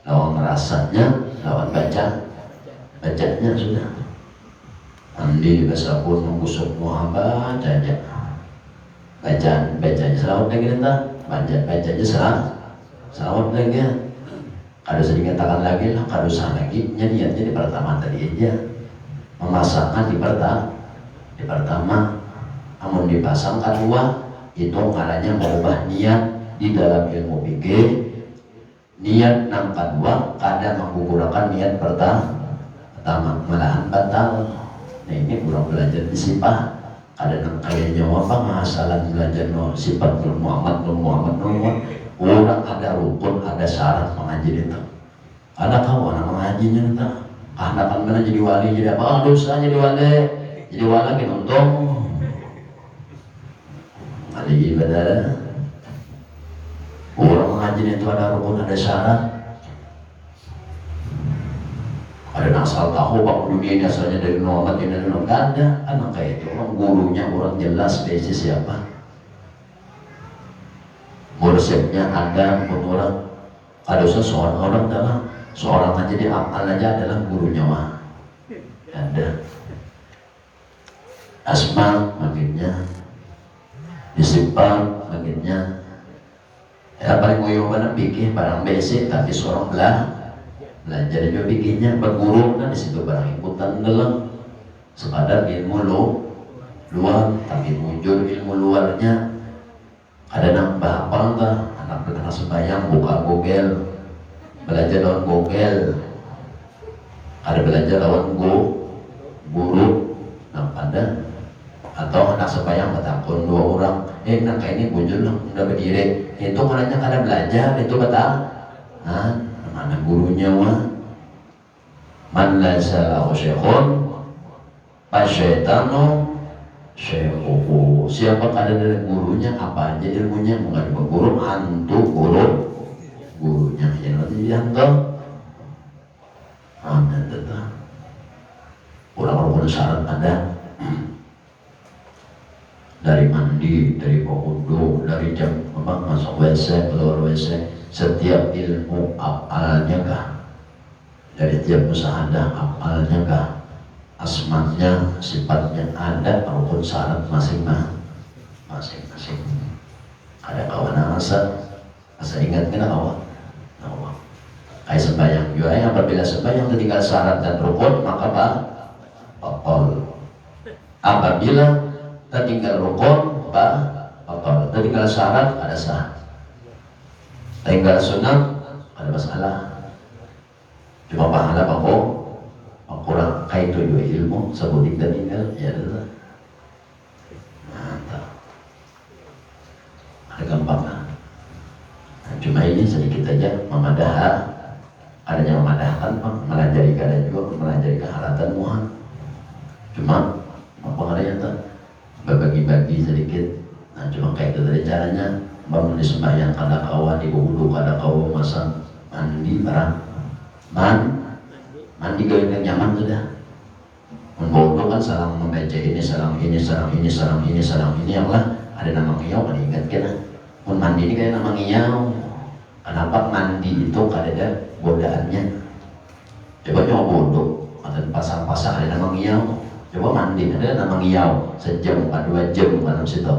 lawan rasanya, lawan bacanya sudah. Mandi bahasa pun menggusuk muhabbah aja. Bacanya selawat lagi entah. Bacanya selawat lagi. Kalau sedikit katakan lagi lah, kalau sah lagi niatnya di pertama tadi aja. Memasangkan di pertama. Namun dipasang kedua, itu caranya merubah niat di dalam ilmu fikih. Niat yang kedua kadang menggugurkan niat pertama, malahan batal. Nah ini kurang belajar di sifat. Ada yang kayaknya apa masalah belajar sifat Nur Muhammad. Orang ada rukun, ada syarat mengaji itu. Ada kau anak mengajinya itu. Karena kan mana jadi wali jadi apa? Dosa jadi wali lagi untung. Ada ibadah. Orang mengaji itu ada rukun, ada syarat. Ada asal tahu bang dunia ini asalnya dari Muhammad ini dari nggak ada. Anak kayak itu orang gurunya orang jelas basis siapa, mursyidnya ada pun orang. Ada seorang dalam seorang aja di akal aja adalah gurunya mah ada. Asma makinnya disipal makinnya ya paling ngoyo mana bikin barang basic tapi seorang belajar juga bikinnya berguru kan disitu barang ikutan dalam sekadar ilmu luar tapi muncul ilmu luarnya. Ada nambah apa enggak anak berkena sembahyang buka Google belajar lawan Google, ada belajar lawan guru ada atau anak sembahyang bertakun 2 orang nak kayak ini muncul udah berdiri itu maknanya kada belajar itu betul. Mana gurunya mah man laisa lahu syekhun fasyaitanu syekhuhu. Siapa kada dari gurunya apa aja ilmunya bukan guru hantu gurunya yang nanti dihantar. Amin tetap orang syarat ada dari mandi, dari wudu, dari jam masuk WC, keluar WC. Setiap ilmu apalnya kah? Dari tiap musahadah apalnya kah? Asmanya, sifatnya ada maupun syarat masing-masing. Ada kawan asa ingat kena awak. Kayak sembahyang juga ya, apabila sembahyang tinggal syarat dan rukun maka batal. Apabila tertinggal rukun batal, tertinggal syarat ada sah. Tinggal sunat ada masalah. Cuma pahala kurang kayak itu juga ilmu sebutin dan tinggal ya adalah mantap. Ada gampang lah. Cuma ini sedikit aja memadah. Adanya memadahkan melajari kada juga melajari kehalatan muhan. Cuma apa adanya tuh berbagi-bagi sedikit. Nah cuma kayak itu tadi caranya. Bangun di sembahyang kada kawan di wudu kada kawan masang mandi barang mandi gaya yang nyaman sudah Membodoh kan salang membaca ini, salang ini, salang ini, salang ini, salang ini, yang lah ada nama ngiyau kan ingat kan? Pun mandi ini kayak nama ngiyau. Kenapa mandi itu ada godaannya? Coba nyoba bodoh, atau pasang-pasang ada nama ngiyau. Coba mandi ada nama ngiyau, sejam, 2 jam kan situ.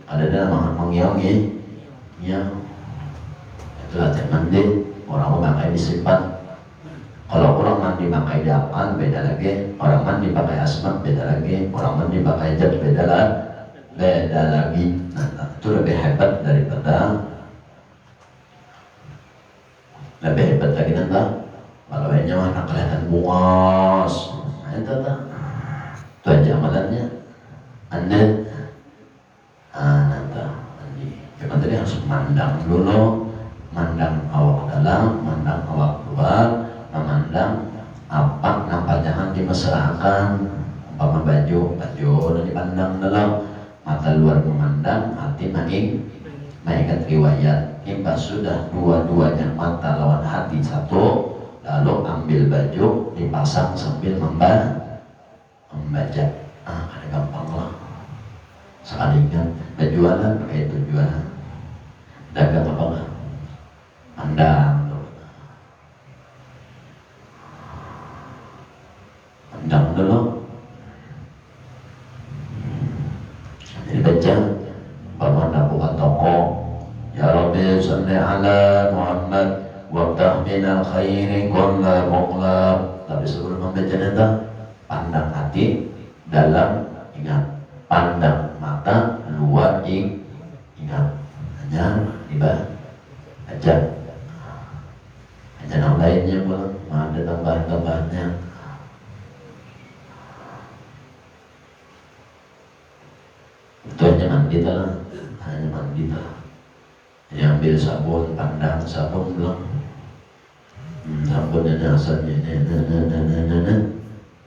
Ada nama ngiyau ngiyau. Itu latihan mandi, orang memakai disimpan. Kalau orang mandi pakai dapan beda lagi, orang mandi pakai asmat beda lagi, orang mandi pakai jas beda lagi. Nah, itu lebih hebat daripada lebih hebat lagi nanti. Kalau ini mana kelihatan buas, nah itu tak. Itu aja amalannya. Anda, nanti mandi. Cuma tadi harus mandang dulu, mandang awak dalam, mandang awak luar. Memandang apa nampak jangan dimesrakan, umpama baju dan dipandang dalam, mata luar memandang, hati mengingat riwayat. Impas sudah dua-duanya mata lawan hati satu, lalu ambil baju dipasang sambil membaca. Ada gampang lah. Sekalinya berjualan pakai tujuan dagang apa enggak? Pandang. Pandang dulu. Jadi baca bagaimana buka toko. Ya Rabbi salli ala Muhammad waftah minal khairi kulla muqlab. Tapi sebelum membaca itu pandang hati dalam, ingat. Pandang mata luar, ingat. Hanya dibaca. Ajar yang lainnya pun ada tambahan-tambahannya. Itu hanya mandi lah, hanya mandi lah. Yang ambil sabun, pandang sabun belum. Sabunnya asalnya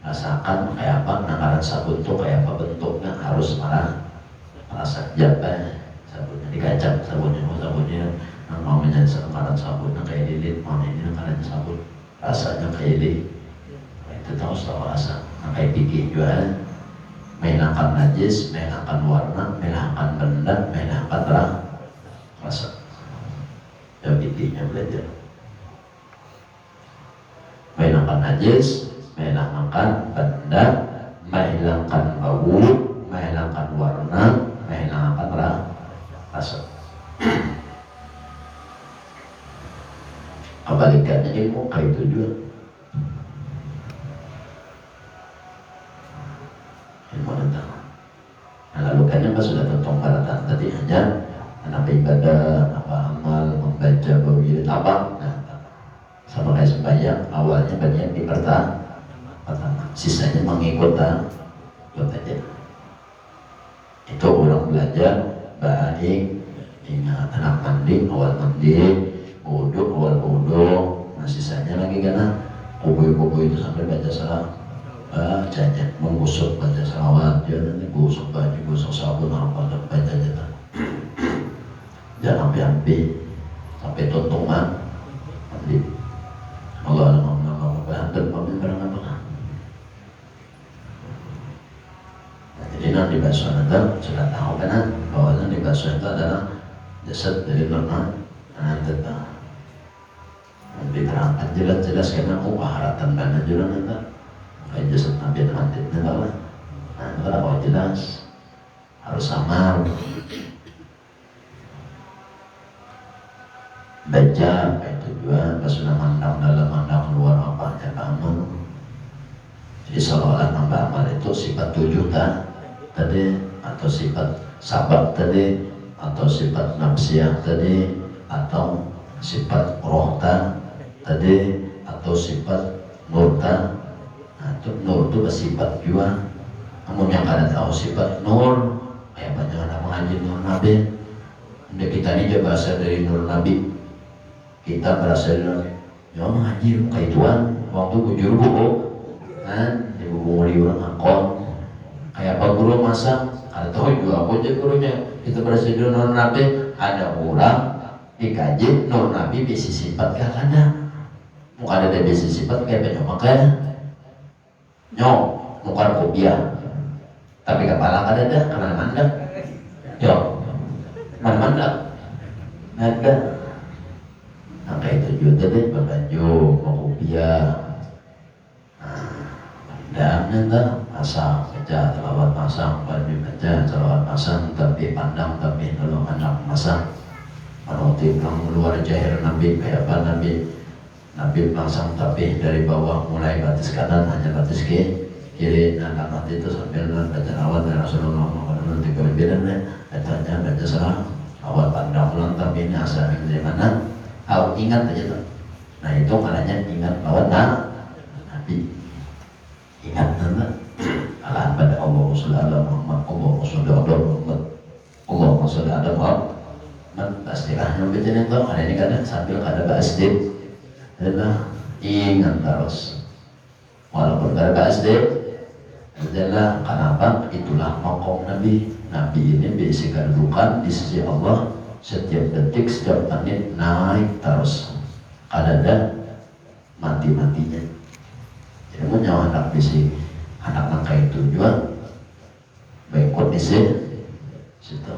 rasakan kayak apa, nakaran sabun tuh kayak apa bentuknya, harus merasa jatuh sabunnya dikacang, sabunnya namanya nakaran sabunnya kayak lilin, mana ini nakaran sabun rasanya kayak lilin. Itu tahu rasa, kayak gigi juga. Menghilangkan najis, menghilangkan warna, menghilangkan benda, menghilangkan rasa. Dan intinya belajar. Menghilangkan najis, menghilangkan benda, menghilangkan bau, menghilangkan warna, menghilangkan rasa. Kebalikannya ilmu kayak itu juga. Nah, lalu kan yang sudah tentang baratan tadi hanya apa ibadah, apa amal, membaca bawil apa, sama kayak sembahyang awalnya banyak di pertama, sisanya mengikut aja. Itu orang belajar baik, ingat anak mandi awal mandi, wudhu awal wudhu, nah sisanya lagi karena kubu itu sampai baca salah. Jajan menggosok baca salawat, dia nanti gosok baju, gosok sabun, apa dan baca jajan. Jangan sampai tuntungan. Nanti Allah dan pamit barang apa? Jadi nanti basuh anda sudah tahu kan bahwa nanti basuh itu adalah jasad dari Tuhan. Nanti diterangkan jelas-jelas karena haratan mana juga nanti. Kayak jasad Nabi nanti lah. Nah, kalau jelas harus sama. Baca kayak tujuan, pas sudah mandang dalam, mandang luar apa aja amal. Jadi seolah-olah nambah amal itu sifat 7 tadi, atau sifat sabar tadi, atau sifat nafsiyah tadi, atau sifat roh tadi, atau sifat nur. Nur itu bersifat juga. Namun yang kada tahu sifat nur, kayak banyak anak mengaji nur Nabi. Udah kita ini juga berasal dari nur Nabi. Kita berasal dari ya mengaji kayak tuan. Waktu bujur buku, kan ibu nguli orang akon. Kayak apa guru masak, kada tahu juga aku aja gurunya. Kita berasal dari nur Nabi. Ada orang dikaji nur Nabi bisi sifat gak ada. Muka ada bisi sifat kayak banyak makanya. Nyok, nukar kopiah tapi kepala kada ada kemana-mana yo mana-mana ada angka itu juga deh berbaju mau kopiah dan nanti pasang baca selawat pasang baju baca selawat pasang tapi pandang tapi kalau anak pasang menuti pulang keluar jahir Nabi kayak apa Nabi pasang tapi dari bawah mulai batis kanan hanya batis kiri anak nanti itu sambil baca selawat dari Rasulullah Muhammad nanti kelebihannya bacanya baca selawat pandang pulang tapi ini asal dari mana harus ingat aja tuh nah itu maknanya ingat bahwa Nabi ingat nana alahan pada Allah Rasulullah Muhammad Allah Rasulullah Muhammad Allah Rasulullah Muhammad pastilah yang bicara itu ada ini kadang sambil ada basdid adalah ingat terus walaupun ada basdid adalah kenapa itulah makom Nabi ini berisi kedudukan di sisi Allah setiap detik setiap menit naik terus ada mati-matinya. Jadi mau nyawa anak bisi anak nangka itu juga baik kondisi situ.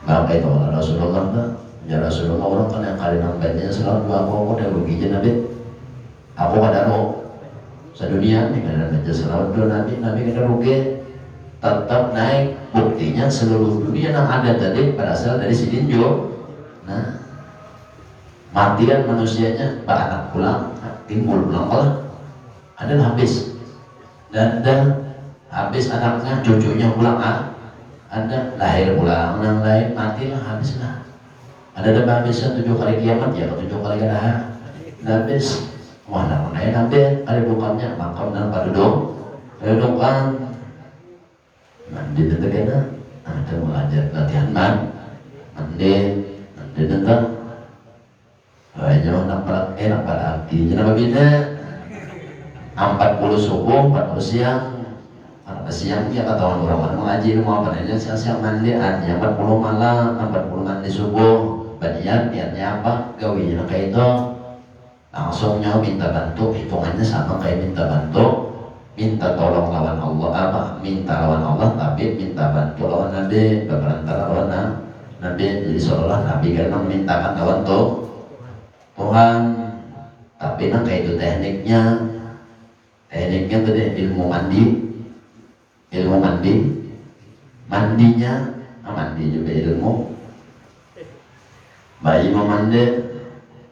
Maka itu Rasulullah lah, ya Rasulullah orang kan yang kali nampaknya selalu dua aku udah rugi je Nabi. Aku kada mau sedunia nih kada baca selalu dua Nabi kada rugi tetap naik buktinya seluruh dunia yang ada tadi berasal dari sini juga. Nah matian manusianya anak pulang timbul pulang kalau adalah habis dan habis anaknya cucunya pulang ada lahir pulang yang lain matilah habislah ada habisnya 7 kali kiamat ya 7 kali kada habis wah nak naik nabi ada bukannya makam dan padudukan mandi tetap ada belajar latihan mandi tetap nak pada api jenama bina 40 subuh, 40 siang. 40 siang ya kata orang mengaji mau apa aja siang mandi yang 40 malam, 40 mandi subuh. Badian niatnya apa? Gawinya kayak itu. Langsungnya minta bantu, hitungannya sama kayak minta bantu. Minta tolong lawan Allah minta lawan Allah tapi minta bantu lawan Nabi, berantara lawan Nabi. Jadi seolah Nabi kan memintakan lawan Tuhan. Tapi kayak itu tekniknya tadi ilmu mandinya mandi juga ilmu bayi memandi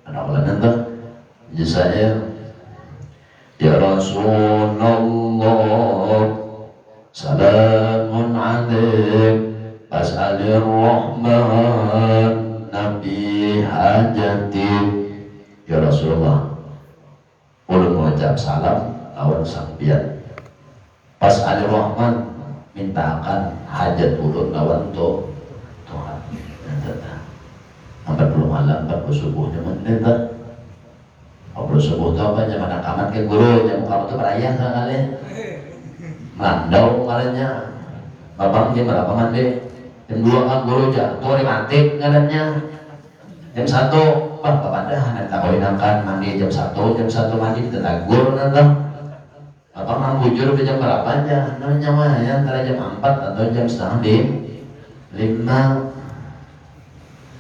ada ulangan tuh saya ya Rasulullah salamun alaik as'alir rahman nabi hajati ya Rasulullah ulun mengucap salam lawan sang pian pas Ali Rahman mintakan hajat ulun lawan Tuhan sampai belum malam 40 subuhnya meneta 40 subuh itu apa zaman akamat ke guru jam kamu tuh perayaan kali melandau kalinya babang jam berapa mandi jam 2 kan guru jatuh rematik ngarannya jam 1 bapak dah nanti kawin akan mandi jam 1 mandi kita tagur nanti apa mang bujur jam berapa aja namanya mah ya antara jam 4 atau jam setengah 5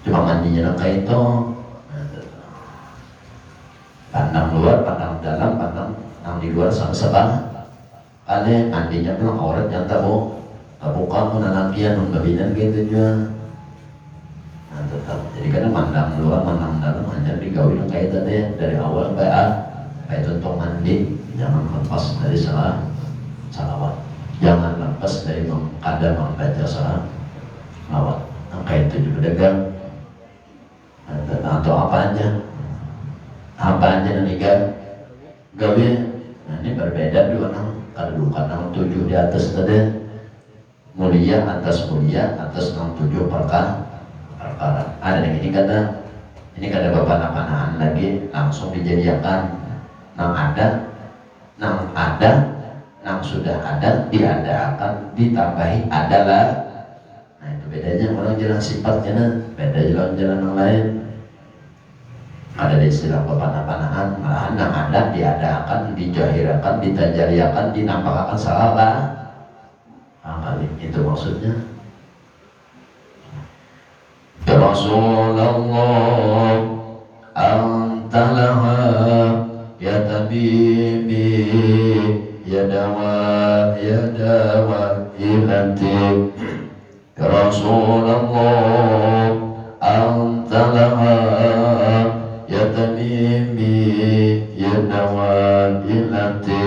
cuma mandinya kayak itu pandang luar pandang dalam pandang yang di luar sama sebang kali mandinya bilang aurat yang tahu bukan menanakian membabinan gitu juga nah tetap jadi kadang pandang luar pandang dalam hanya digawin kayak tadi dari awal kayak contoh mandi jangan lepas dari salawat jangan lepas dari kadang membaca salawat kayak itu juga dagang atau apa aja nanti gawe nah ini berbeda dua kedudukan 67 di atas tadi mulia atas 67 perkara ada yang ini kada bapak-bapakan lagi langsung dijadikan nang sudah ada diadakan ditambahi adalah nah itu bedanya orang jalan sifatnya beda jalan yang lain ada istilah pepanah-panahan, malahan yang ada diadakan, dijahirakan, ditajariakan, dinampakkan salah. Kali itu maksudnya. Ya Rasulullah, anta laha ya tabibi ya dawa ilati. Ya Rasulullah, anta laha ya tabibi ya dawa ilati.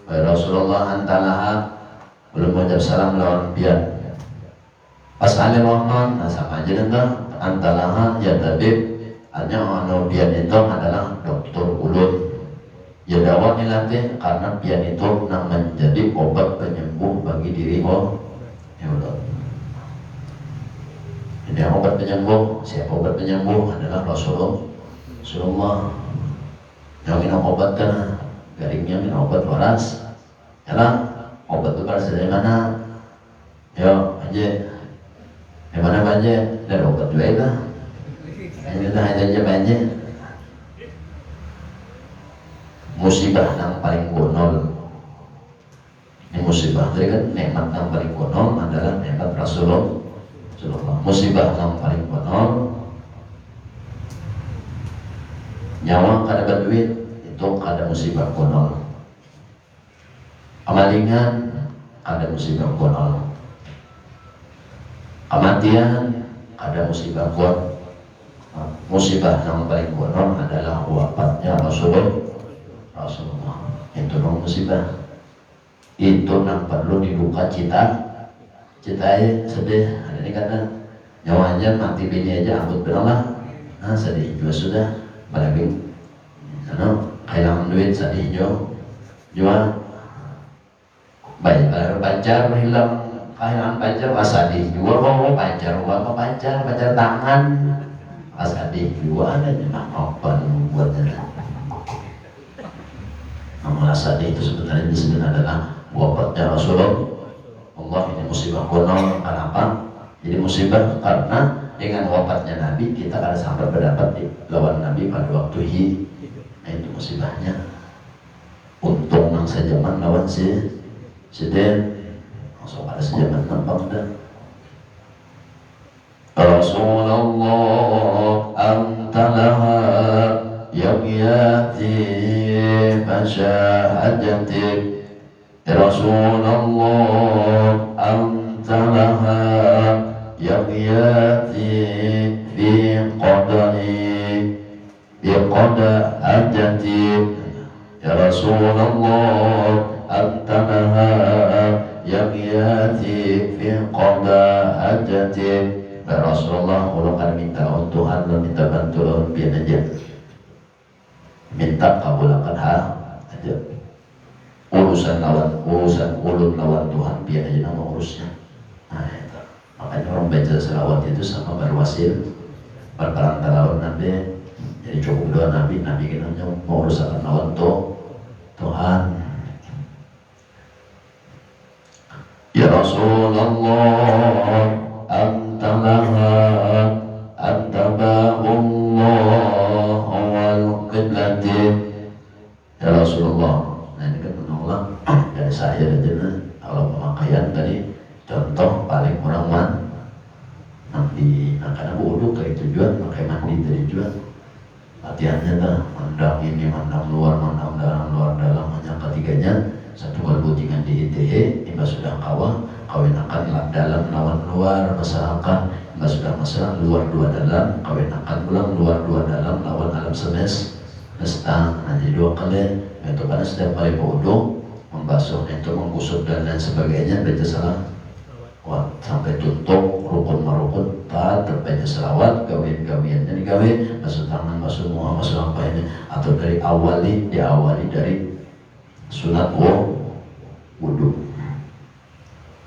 Ya Rasulullah, anta laha, belum mengucap salam lawan pian. Pas alim rahman, nah sama aja tentang antalaha ya tabib. Hanya anu pian itu adalah dokter ulun. Ya dawa nilatih karena pian itu nak menjadi obat penyembuh bagi diri ya Allah. Ini obat penyembuh. Siapa obat penyembuh? Adalah Rasulullah. Yang minum obat kan garingnya minum obat waras. Yalah, obat itu berasal dari mana? Yo aja. Di mana banjir? Dari obat juga itu. Ini dah aja banjir. Musibah yang paling bonol. Ini musibah tadi kan nikmat yang paling bonol adalah nikmat Rasulullah. Musibah yang paling bonol nyawa kada berduit, itu kada musibah bonol. Kemalingan ada musibah bonol. Kematian ada musibah bonol. Musibah yang paling bonol adalah wafatnya Rasulullah. Itu dong musibah. Itu yang perlu dibuka citai sedih. Ada ini kata nyawa aja mati bini aja angkut benar. Nah sedih juga sudah. Apalagi kehilangan duit sedih juga. Banyak pacar hilang. Kehilangan pacar wasadi juga pacar tangan wasadi juga ada jenak apa buatnya. Nama wasadi itu sebenarnya disebut adalah wafatnya Rasulullah. Allah, ini musibah bonol. Kenapa? Jadi musibah karena dengan wafatnya Nabi kita ada sampai berdapat di lawan Nabi pada waktu nah itu musibahnya. Untung nang sejaman lawan si Den. So ada sejaman nampak dah. Rasulullah, anta laha yaqiyati masyahajatik. Rasulullah, anta laha yaqiyati fi qadari bi qada hajatik. Ya Rasulullah, anta laha yaqiyati fi qada hajatik. Ya Rasulullah, kalau kan minta Tuhan dan minta bantuan biar aja, minta kabulkan aja. Urusan ulun lawan Tuhan biar aja nama urusnya. Nah itu makanya orang baca selawat itu sama berwasil berperantara lawan Nabi. Jadi cukup doa Nabi kita mau urusan lawan Tuhan. Ya Rasulullah, anta laha anta ba'ullah wal qiblati. Ya Rasulullah, nah ini kan menolak dari saya aja. Kalau pemakaian tadi contoh paling kurang mandi. Nah karena wudhu kayak tujuan pakai mandi dari tujuan. Latihannya dah mandang ini, mandang luar, mandang dalam, luar dalam. Hanya ketiganya satu kali butingan di ITE, imbas sudah kawin akan dalam lawan luar masyarakat, imbas sudah masalah luar dua dalam, kawin akan pulang luar dua dalam lawan alam semesta. Nah jadi dua kali itu karena setiap kali wudhu membasuh itu menggusuk dan lain sebagainya baca salah sampai tutup rukun marukun tak terbaca selawat gawian-gawiannya digawe, basuh tangan, basuh muka, basuh apa ini, atau dari diawali dari sunat wudhu.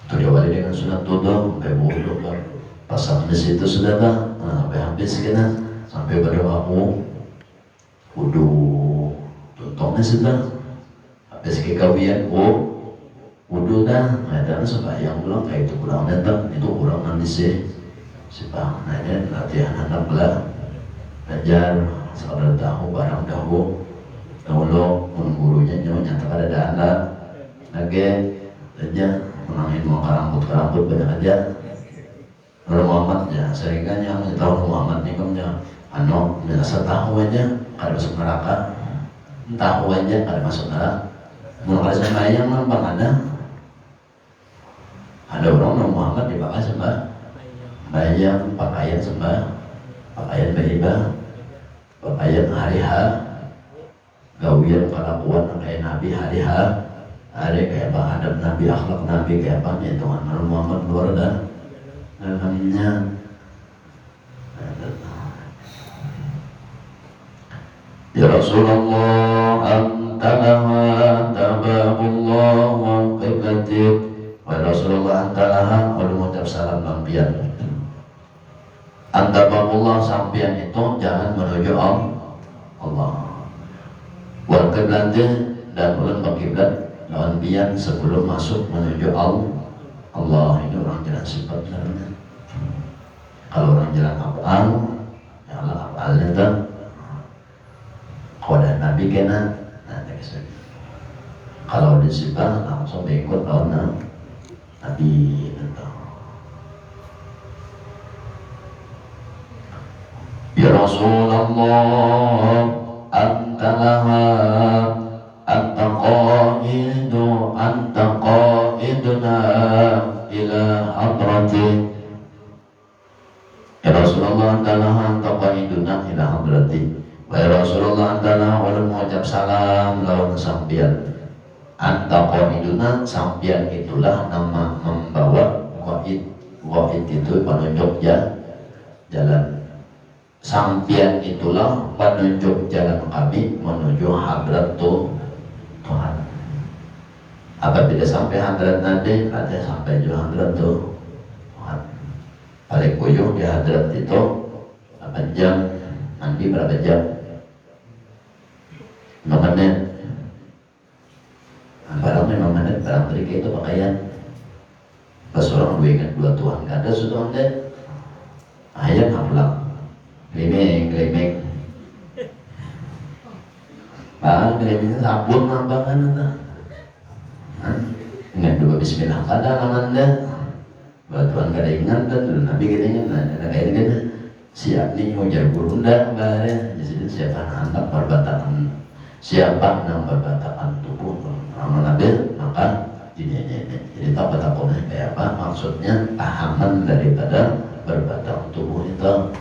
Itu diawali dengan sunat wudhu sampai wudhu kan pasang di situ sudah dah. Nah, sampai habis kena sampai berdoa wudhu tuntungnya sudah habis kekawian wudhu dah. Nah dan sembahyang pulang kayak itu pulang datang itu kurang mandi sih. Nah ini latihan anak belajar saudara tahu barang dahulu gurunya nyata kada ada lagi aja menangin mau kerambut banyak aja. Nur Muhammad ya seringnya masih tahu Muhammad nih kamnya biasa tahu aja kada masuk neraka, tahu aja kada masuk neraka. Mau kada sembahyang nampak ada orang Nur Muhammad dipakai sembah bayang pakaian sembah pakaian beribadah pakaian hari-hari gawian kelakuan kayak Nabi hari-hari ada kayak apa adab Nabi akhlak Nabi kayak apa nih Tuhan Nur Muhammad luar dah namanya. Ya Rasulullah anta laha tababullah wa qiblatik wa Rasulullah anta laha ulum ucap salam lampian anta babullah sampian itu jangan menuju Allah wa qiblatik dan ulun berkiblat lawan pian sebelum masuk menuju Allah. Ini orang jalan sifat namanya. Kalau orang jalan afal ya Allah afalnya tuh kodan Nabi kena kalau disifat langsung ikut lawan Nabi itu. Ya Rasulullah anta laha anta qaiduna ila hadrati. Ya Rasulullah anta laha anta qaiduna ila hadrati. Wa ya Rasulullah anta laha ulun mengucap salam lawan sampian. Anta qaiduna sampian itulah nama membawa qaid itu penunjuk jalan. Sampian itulah penunjuk jalan kami menuju hadrat Tuhan. Apabila sampai hadrat nanti, ada sampai juga hadrat Tuhan. Paling ujung di hadrat itu 8 jam, mandi berapa jam? 5 menit. Barang 5 menit, barang trik itu pakaian. Pas orang gue ingat 2 Tuhan, gak ada sudah anda. Ayat pulang. Gliming bahkan glimingnya sabun nambakan entah ingat dua bismillah kada lamanda batuan kada ingat dan Nabi kita ingat ada kayak gini siap nih ujar gurunda kemarin jadi siapa anak perbatakan siapa nang perbatakan tubuh nama Nabi maka jadi tak batakonnya kayak apa maksudnya pahaman daripada berbatang tubuh itu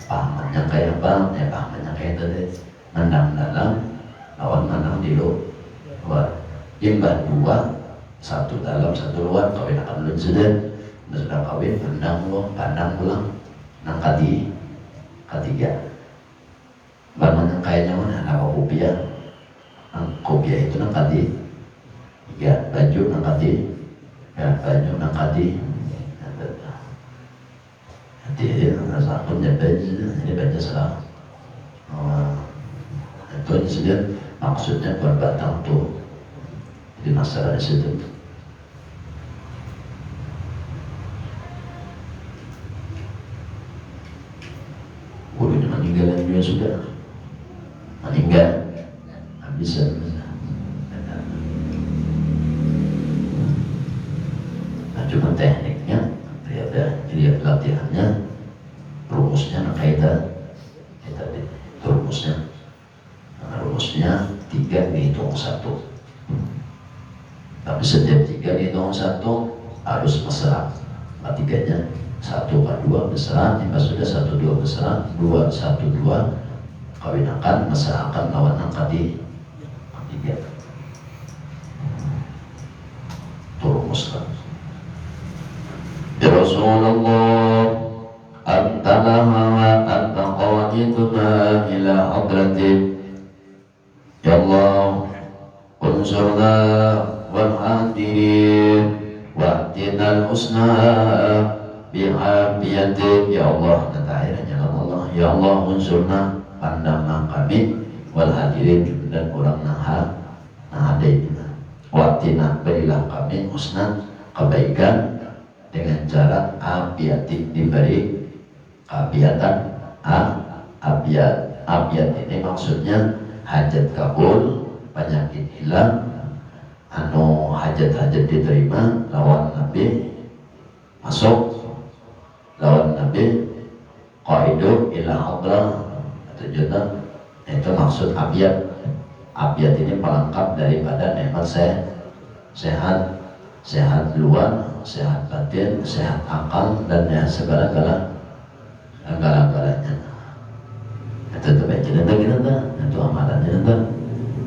pahamannya kayak apa? Ya pahamannya kayak tadi mandang dalam lawan mandang di luar imbang 2 1 dalam 1 luar kawin akan belum sudah kawin pandang pulang nang ketiga bangunnya kayaknya mana apa kopiah itu nang ketiga baju nang baju nang Jadi rasa punya baju ini baca salah. Itu disebut maksudnya berbatang tuh di masalah di situ. Gurunya meninggal juga sudah meninggal bisa. Nah, cuma tekniknya lihat latihannya rumusnya kaidah rumusnya 3 dihitung 1 tapi setiap 3 dihitung 1 harus mesra 3-nya 1 ke 2 mesra 5 sudah 1 2 mesra 2 1 2 kawinakan mesra akan lawan angka di 3 itu rumuskan. Ya Rasulullah anta laha anta qaiduna ila hadratik. Ya Allah unsurna wal hadirin wa'tinal husna bi'afiyatik. Ya Allah kata akhirnya Allah ya Allah unsurna pandanglah kami wal hadirin dan orang hadir wa'tina berilah kami husna kebaikan dengan cara afiatik diberi afiatan afiat afiat ini maksudnya hajat kabul, penyakit hilang, hajat-hajat diterima, lawan Nabi masuk, lawan Nabi qaidu ila hadrah tujuan. Itu maksud afiat. Afiat ini pelengkap daripada nikmat sehat, sehat luar, sehat batin, sehat akal, dan ya segala-galanya. Itu tuh baca kita, itu amalannya kita.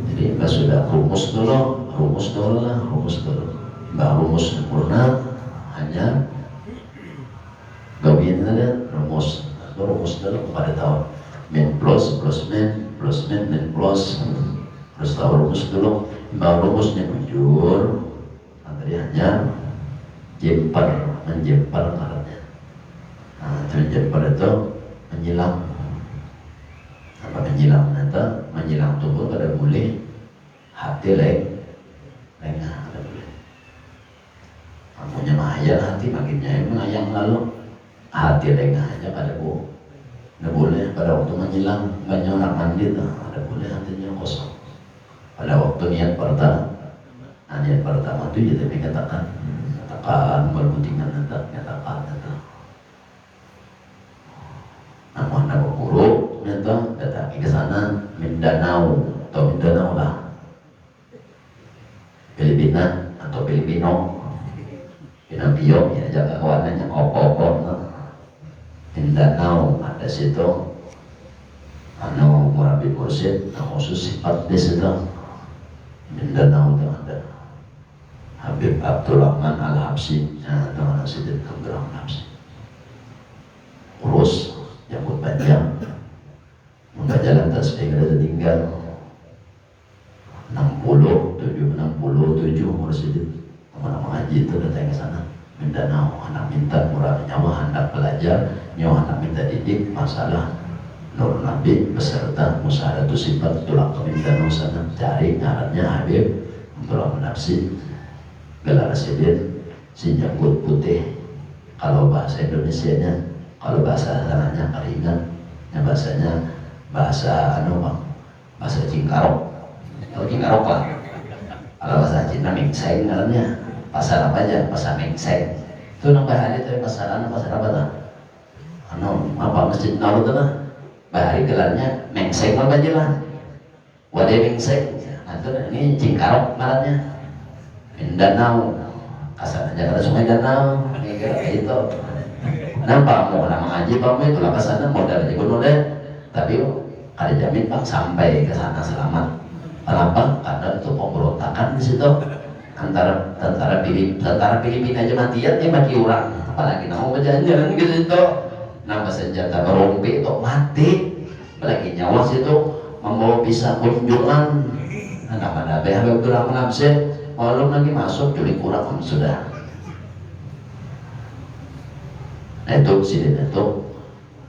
Jadi mbak sudah rumus dulu lah, mbak rumus sempurna, hanya gawin saja rumus dulu pada tahun min plus min terus tahu rumus dulu, mbak rumusnya jujur, nanti hanya menjemper ngarannya. Menjemper itu menyilang. Apa menyilang? Nanti menyilang tubuh pada boleh, hati lengah ada boleh. Punya mahayal hati makinnya yang lalu hati lengah aja pada nggak boleh pada waktu menyilang banyak orang mandi ada boleh hatinya kosong. Pada waktu niat pertama itu jadi katakan berbuntingan katakan namun ada guru datang ke sana Mindanao lah Filipina atau Filipino Pinapio ya jaga kawanannya opo Mindanao ada situ murabi mursyid khusus sifat di situ Mindanao itu ada Habib Abdurrahman Al-Habsyi itu ada situ Abdurrahman Al-Habsyi urus jambut panjang mudah jalan tasbih ada tinggal 67 mursyid teman-teman haji itu datang ke sana Mindanao anak minta murah nyawa anak belajar nyawa anak minta didik masalah Nur Nabi beserta musyawaratu sifat tulang ke Mindanao sana cari ngarannya Habib Abdurrahman Al-Habsyi gelar sidin si janggut putih kalau bahasa Indonesianya, kalau bahasa sananya keringan ya bahasa bahasa Cingkarok. Kalau Cingkarok lah, kalau bahasa Cina Mengseng namanya pasar apa aja, pasar Mengseng itu nang bahari itu pasar apa dah apa masjid Nalu tuh lah bahari gelarnya Mengseng apa aja lah wadah Mengseng nah itu ini Cingkarok malatnya Mindanao kasarnya kata Sungai Danau ini kayak itu nampak mau nama ngaji pak itu lah kesana modal aja modal tapi ada jamin pak sampai ke sana selamat. Kenapa? Karena itu pemberontakan di situ antara Filipina aja matian ya mati orang apalagi mau berjalan gitu itu nama senjata berompi itu mati apalagi nyawa situ membawa pisah kunjungan anak-anak Habib Abdurrahman Al-Habsyi kalau lagi masuk culik kurang sudah. Nah itu sidin itu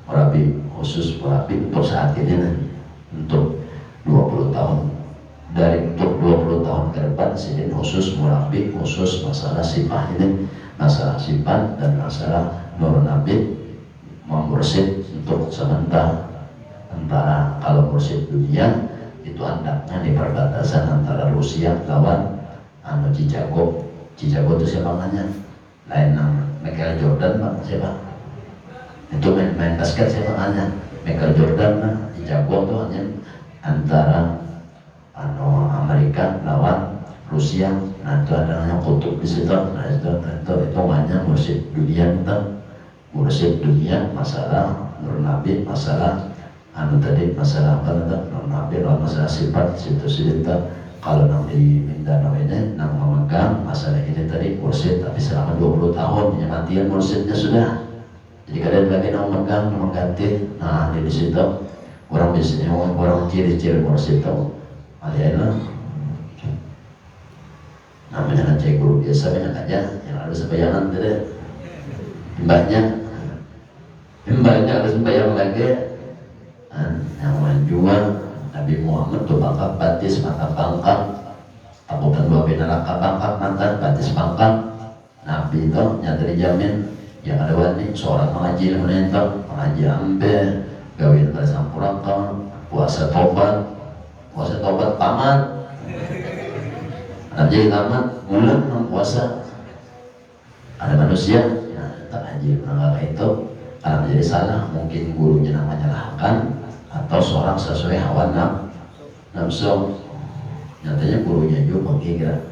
murabi khusus murabi untuk saat ini untuk 20 tahun untuk 20 tahun ke depan sidin khusus murabi khusus masalah sifat ini masalah sifat dan masalah Nur Nabi memursyid untuk sementara kalau mursyid dunia itu andaknya di perbatasan antara Rusia lawan Chicago itu siapa namanya lain nama Michael Jordan pak siapa itu main basket siapa namanya Michael Jordan Chicago itu hanya antara Amerika lawan Rusia nah itu ada namanya kutub di situ nah itu hanya mursyid dunia masalah Nur Nabi masalah masalah apa Nur Nabi masalah sifat situ kalau di Mindanao ini memegang masalah ini tadi mursyid tapi selama 20 tahun matian mursyidnya sudah jadi kalian lagi memegang mengganti nah di situ orang biasanya orang ciri-ciri mursyid itu alianlah namanya kan cek guru biasa banyak aja yang ada sembayangan tadi mbaknya harus sembayang lagi yang menjual Nabi Muhammad tuh bangkak batis mata bangkak takutan dua neraka bangkak mantan batis bangkak Nabi itu nyata dijamin yang ada wani seorang mengaji menentang mengaji ambe gawin pada sampuraka puasa tobat tamat, jadi tamat bulan puasa. Ada manusia tak haji menganggap itu karena menjadi salah, mungkin gurunya menyalahkan atau seorang sesuai hawa nafsu. Nyatanya gurunya juga kira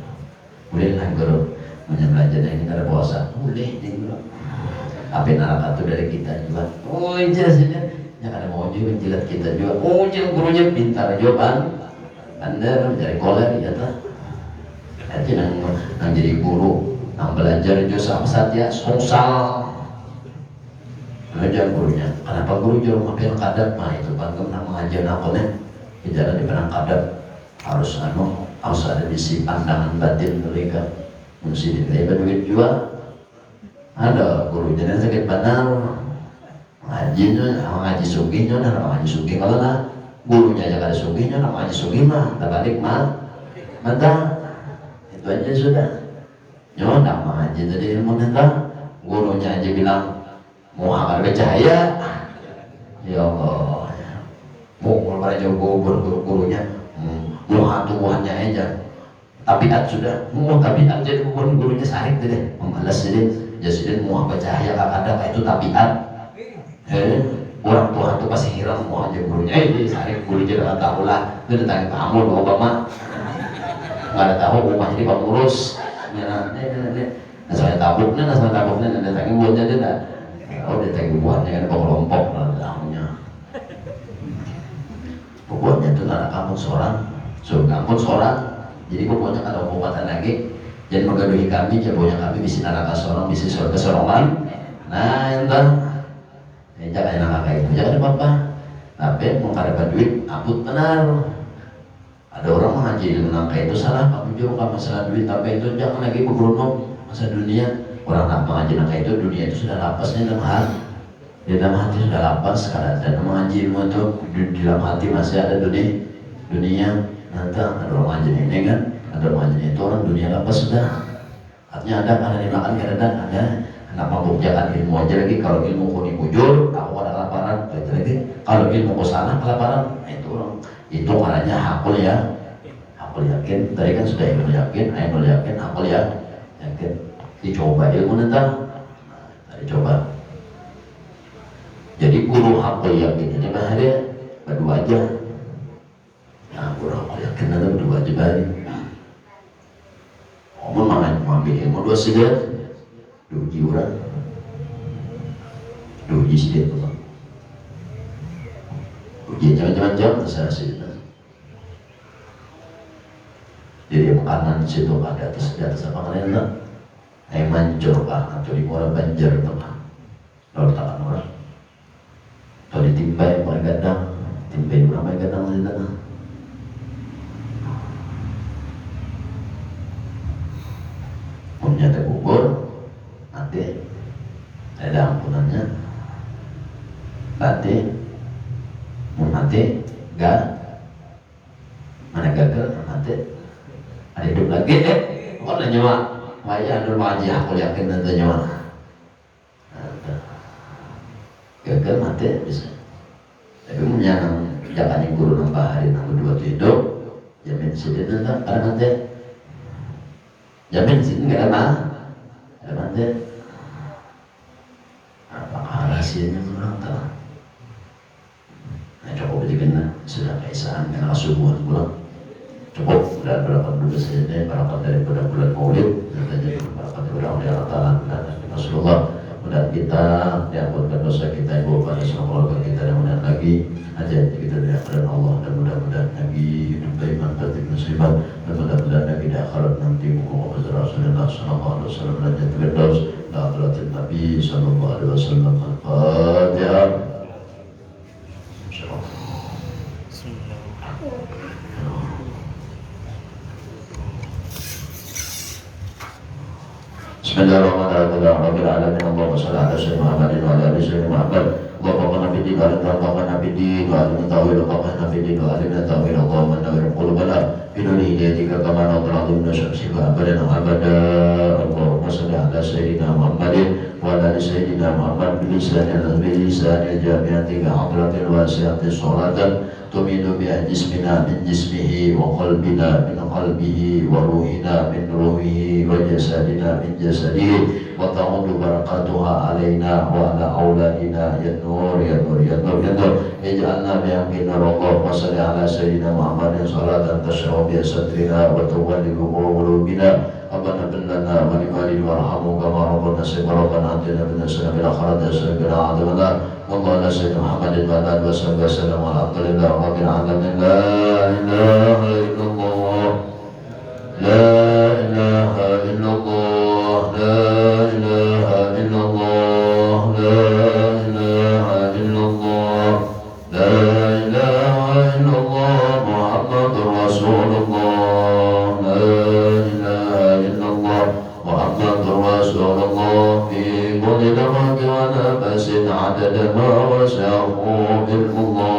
boleh lah guru belajar ini ada puasa, boleh juga. Tapi neraka itu dari kita juga. Oh jelas ya, yang ada mau juga menjilat kita juga. Oh jelas gurunya pintar jawaban. Anda mencari koler ya tak? Nanti nang jadi guru, nang belajar juga sama saja sosial. Belajar gurunya. Kenapa guru juga makin kadap? Nah itu kan nang mengajar nakonnya. Bicara di penang kadap harus ada visi pandangan batin mereka. Mesti diterima duit juga. Ada guru jadi sakit benar ngaji suginya ngaji sugi kalau lah gurunya aja kada suginya ngaji sugi mah terbalik mah mantap itu aja sudah nyodak ngaji jadi ilmu tentang gurunya aja bilang mau akan bercahaya ya Allah mau pada jauh gurunya mau hantuannya aja tabiat sudah mau tabiat jadi gurunya sarik deh memalas jadi jadi mau bercahaya kadang itu tabiat orang tua itu pasti hilang mau aja gurunya jadi sarik gurunya dengan tahu lah itu tentang kamu loh bapak nggak ada tahu rumah jadi pengurus nah saya tabuknya datangin buatnya dia dah oh datangin buatnya kan kelompok lah tahunya pokoknya itu anak kamu seorang surga pun seorang jadi pokoknya kalau pengobatan lagi jangan menggaduhi kami, jagonya kami bisa neraka seorang, bisa surga seorang. Nah, entah, jangan neraka itu, jangan apa-apa. Tapi mau dapat duit, abut benar. Ada orang mengaji neraka itu salah, kamu juga nggak masalah duit, tapi itu jangan lagi berbunung masa dunia. Orang nak mengaji neraka itu dunia itu sudah lapasnya dalam hati, di dalam hati sudah lapas. Karena dan mengaji ilmu itu di dalam hati masih ada dunia. Nanti ada orang mengaji ini kan. Ada majlis itu orang dunia apa sudah artinya ada karena dimakan kadang ada kenapa mengerjakan ilmu aja lagi kalau ilmu kau dibujur aku ada kelaparan lagi kalau ilmu kau salah kelaparan nah, itu orang itu maknanya hakul yakin tadi kan sudah ilmu yakin hakul yakin dicoba ilmu tentang tadi coba jadi guru hakul yakin ini bahaya berdua aja nah guru hakul yakin itu berdua aja bahaya Omun mengambil ilmu dua sedia, diuji orang, diuji sedia tu, uji macam-macam terserah sedia. Jadi makanan situ ada di atas apa kalian tak? Ayam mancur kah? Atau di muara banjar tu kah? Lalu takkan orang, atau ditimbai muara gadang, timbai orang muara gadang di tanah. Punya terkubur nanti ada ampunannya nanti gak mana gagal nanti ada hidup lagi kok ada nyawa wajah ada wajah aku yakin nanti nyawa gagal nanti bisa tapi menyang jangan guru nambah hari nambah dua hidup jamin sedih nanti jamin sih nggak ada nanti apakah rahasianya orang tahu nah cukup dikena sudah kaisaan karena subuhan pulang cukup dan berapa dulu saja berapa daripada bulan Maulid dan jadi berapa daripada Allah Taala dan Rasulullah mudah kita diampunkan dosa kita ibu pada semua keluarga kita dan mudah lagi aja kita diampunkan Allah dan mudah-mudahan lagi hidup beriman dan muslimat dan mudah-mudahan lagi di akhirat nanti Muhammad Rasulullah sallallahu alaihi wasallam dan jatuh firdaus dan akhirat Nabi sallallahu alaihi wasallam. Al-Fatihah. Bismillahirrahmanirrahim. Allahumma shalli ala sayyidina Muhammadin wa ala ali sayyidina Muhammad. Allahumma nabi di wa nabi di wa alim tawil wa nabi di wa alim tawil Allahumma nawwir qulubana bi nuri hidayatika kama nawwara 'ala syamsi wa abada Allahumma صل على سيدنا محمد وعلى سيدنا محمد بلسان الجامعة كحضرة الواسعة صلاة تميد بها جسمنا من جسمه وقلبنا من قلبه وروحنا من روحه وجسدنا من جسده وتعود بركاتها علينا وعلى أولادنا يا نور يا نور يا نور يا نور اجعلنا بيقين الله وصل على سيدنا محمد صلاة تشرع بها سترنا وتولد قلوبنا ربنا اغفر لنا ولوالدينا وارحمهم كما ربنا صغارا ربنا آتنا من السنة بالآخرة حسنة عذاب النار والله على سيدنا محمد وعلى آله وصحبه وسلم والحمد لله رب العالمين لا إله إلا الله لا إله إلا الله لا إله إلا الله لا إله إلا الله لا إله إلا الله محمد رسول الله لا إله إلا الله محمد رسول الله في كل لمحة ونفس عدد ما وسعه علم الله